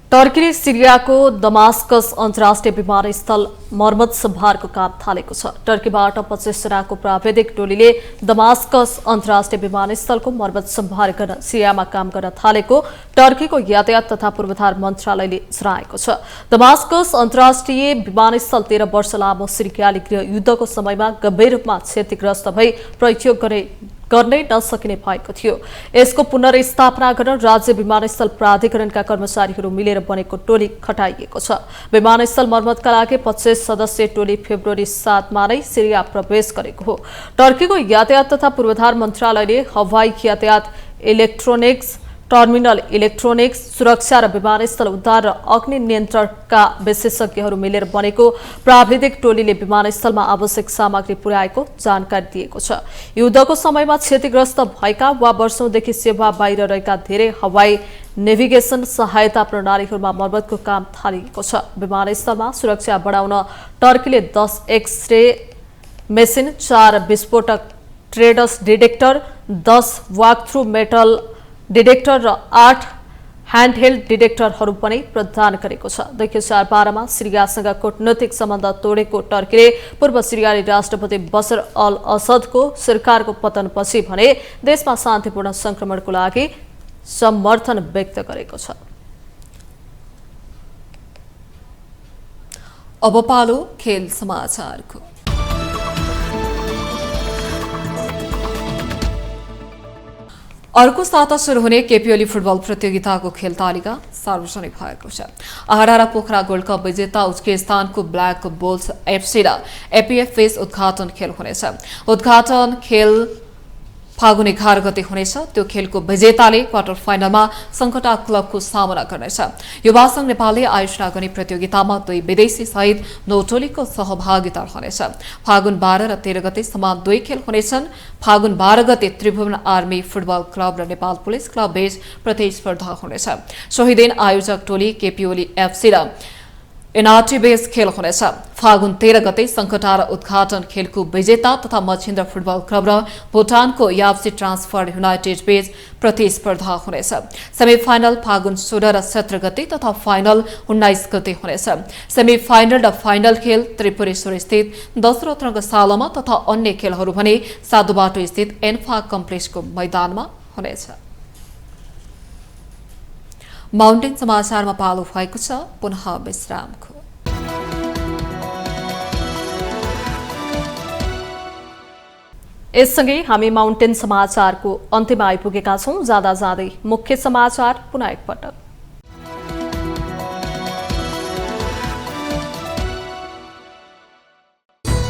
टर्कीले सिरियाको दमास्कस अन्तर्राष्ट्रिय विमानस्थल मर्मत सम्भारको काम थालेको छ। टर्कीबाट 25 जनाको प्राविधिक टोलीले दमास्कस अन्तर्राष्ट्रिय विमानस्थलको मर्मत सम्भार गर्न सिरियामा काम गर्न थालेको टर्कीको यातायात तथा पूर्वाधार मन्त्रालयले जनाएको छ। दमास्कस अन्तर्राष्ट्रिय विमानस्थल 13 वर्ष लामो सिरियाली गृह युद्धको समयमा गम्भीर रूपमा क्षतिग्रस्त भई प्रयोग गर्नै नसकिने भएको थियो। यसको पुनर्स्थापना गर्न राज्य विमानस्थल प्राधिकरणका कर्मचारीहरू मिलेर बनेको टोली खटाइएको छ। विमानस्थल मर्मतका लागि 25 सदस्यीय टोली फेब्रुअरी 7 मा नै सिरिया प्रवेश गरेको हो। टर्कीको यातायात तथा पूर्वाधार मन्त्रालयले हवाई यातायात, इलेक्ट्रोनिक्स, टर्मिनल इलेक्ट्रोनिक्स, सुरक्षा र विमानस्थल उद्धार र अग्नि नियन्त्रणका विशेषज्ञहरू मिलेर बनेको प्राविधिक टोलीले विमानस्थलमा आवश्यक सामग्री पुर्याएको जानकारी दिएको छ। युद्धको समयमा क्षतिग्रस्त भएका वा वर्षौंदेखि सेवा बाहिर रहेका धेरै हवाई नेभिगेसन सहायता प्रणालीहरूमा मर्मतको काम थालिएको छ। विमानस्थलमा सुरक्षा बढाउन टर्कीले 10 एक्स-रे मेसिन, 4 विस्फोटक trades detector, 10 walk-through metal detector र 8 ह्यान्डहेल्ड डिटेक्टरहरू पनि प्रदान गरेको छ। 2012 मा सिरियासँग कूटनैतिक सम्बन्ध तोडेको टर्कीले पूर्व सिरियाली राष्ट्रपति बशर अल असदको सरकारको पतनपछि भने देशमा शान्तिपूर्ण संक्रमणको लागि समर्थन व्यक्त गरेको छ। अब पालो खेल समाचारको। अर्को साता शुरू हुने केपी फुटबल प्रतियोगिताको खेल तालिका सार्वजनिक भएको छ। आहारा पोखरा गोल्ड कप विजेता उज्बेकिस्तानको ब्ल्याक बुल्स एफसी र एपीएफ बीच उद्घाटन खेल हुनेछ। उद्घाटन खेल फागुन 11 गते हुनेछ। त्यो खेलको विजेताले क्वार्टर फाइनलमा सङ्कटा क्लबको सामना गर्नेछ। युवा संघ नेपालले आयोजना गर्ने प्रतियोगितामा 2 विदेशी सहित 9 टोलीको सहभागिता रहनेछ। फागुन 12 र 13 गते समान 2 खेल हुनेछन्। फागुन 12 गते त्रिभुवन आर्मी फुटबल क्लब र नेपाल पुलिस क्लब बीच प्रतिस्पर्धा हुनेछ। सोही दिन आयोजक टोली केपी एफसी र एनआरटी बेस खेल हुनेछ। फागुन 13 गते सङ्कटा र उद्घाटन खेलको विजेता तथा मच्छिन्द्र फुटबल क्लब र भुटानको याप्सी ट्रान्सफर युनाइटेड बीच प्रतिस्पर्धा हुनेछ। सेमिफाइनल फागुन 16 र 17 गते तथा फाइनल 19 गते हुनेछ। सेमिफाइनल र फाइनल खेल त्रिपुरेश्वर स्थित दशरथ रङ्गशालामा तथा अन्य खेलहरू भने साधुबाटो स्थित एन्फा कम्प्लेक्सको मैदानमा हुनेछ। माउन्टेन समाचारमा पालो भएको छ पुनः विश्रामको। यससँगै हामी माउन्टेन समाचारको अन्त्यमा आइपुगेका छौं। जाँदा जाँदै मुख्य समाचार पुनः एकपटक।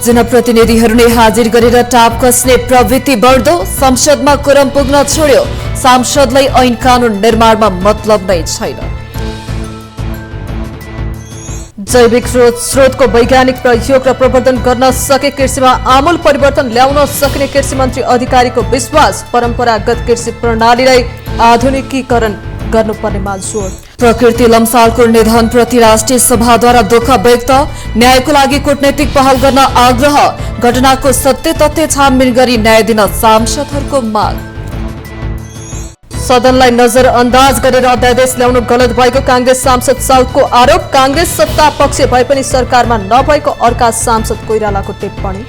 जनप्रतिनिधिहरूले हाजिर गरेर टाप कस्ने प्रवृत्ति बढ्दो, संसदमा कोरम पुग्न छोड्यो, सांसदलाई ऐन कानून निर्माणमा मतलब नै छैन। जैविक स्रोतको वैज्ञानिक प्रयोग र प्रवर्धन गर्न सके कृषिमा आमूल परिवर्तन ल्याउन सक्ने कृषि मन्त्री अधिकारीको विश्वास। परम्परागत कृषि प्रणालीलाई आधुनिकीकरण गर्नुपर्नेमा जोड। प्रकृति लम्सालको निधनप्रति राष्ट्रिय सभाद्वारा दुःख व्यक्त, न्यायको लागि कूटनैतिक पहल गर्न आग्रह। घटनाको सत्य तथ्य छानबिन गरी न्याय दिन सांसदहरूको माग। सदनलाई नजरअन्दाज गरेर अध्यादेश ल्याउनु गलत भएको कांग्रेस सांसद साउदको आरोप। कांग्रेस सत्ता पक्ष भए पनि सरकारमा नभएको अर्का सांसद कोइरालाको टिप्पणी।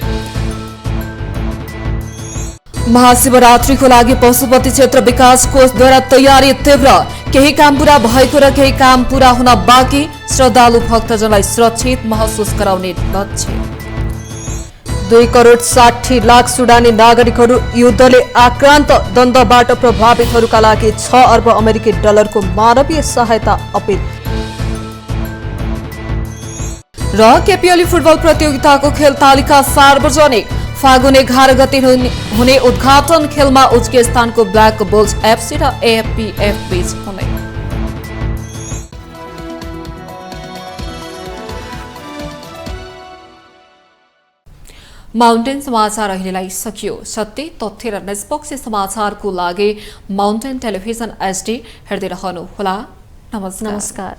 महाशिवरात्रिको लागि पशुपति क्षेत्र विकास कोषद्वारा तयारी तीव्र, केही काम पूरा भएको र केही काम पूरा हुन बाँकी। श्रद्धालु भक्तजनलाई सुरक्षित महसुस गराउने लक्ष्य। 2 करोड 60 लाख सुडानी नागरिकहरू युद्धले आक्रान्त, द्वन्द्वबाट प्रभावितहरूका लागि 6 अर्ब अमेरिकी डलरको मानवीय सहायता अपिल। र केपिएली फुटबल प्रतियोगिताको खेल तालिका सार्वजनिक। फागुन 11 गते हुने उद्घाटन खेलमा उज्बेकिस्तानको ब्ल्याक बुल्स एफसी र एएफपीएफ बीच हुने। माउन्टेन समाचार अहिलेलाई सकियो। सत्य, तथ्य र निष्पक्ष समाचारको लागि माउन्टेन टेलिभिजन एचडी हेर्दै रहनुहोला। नमस्कार।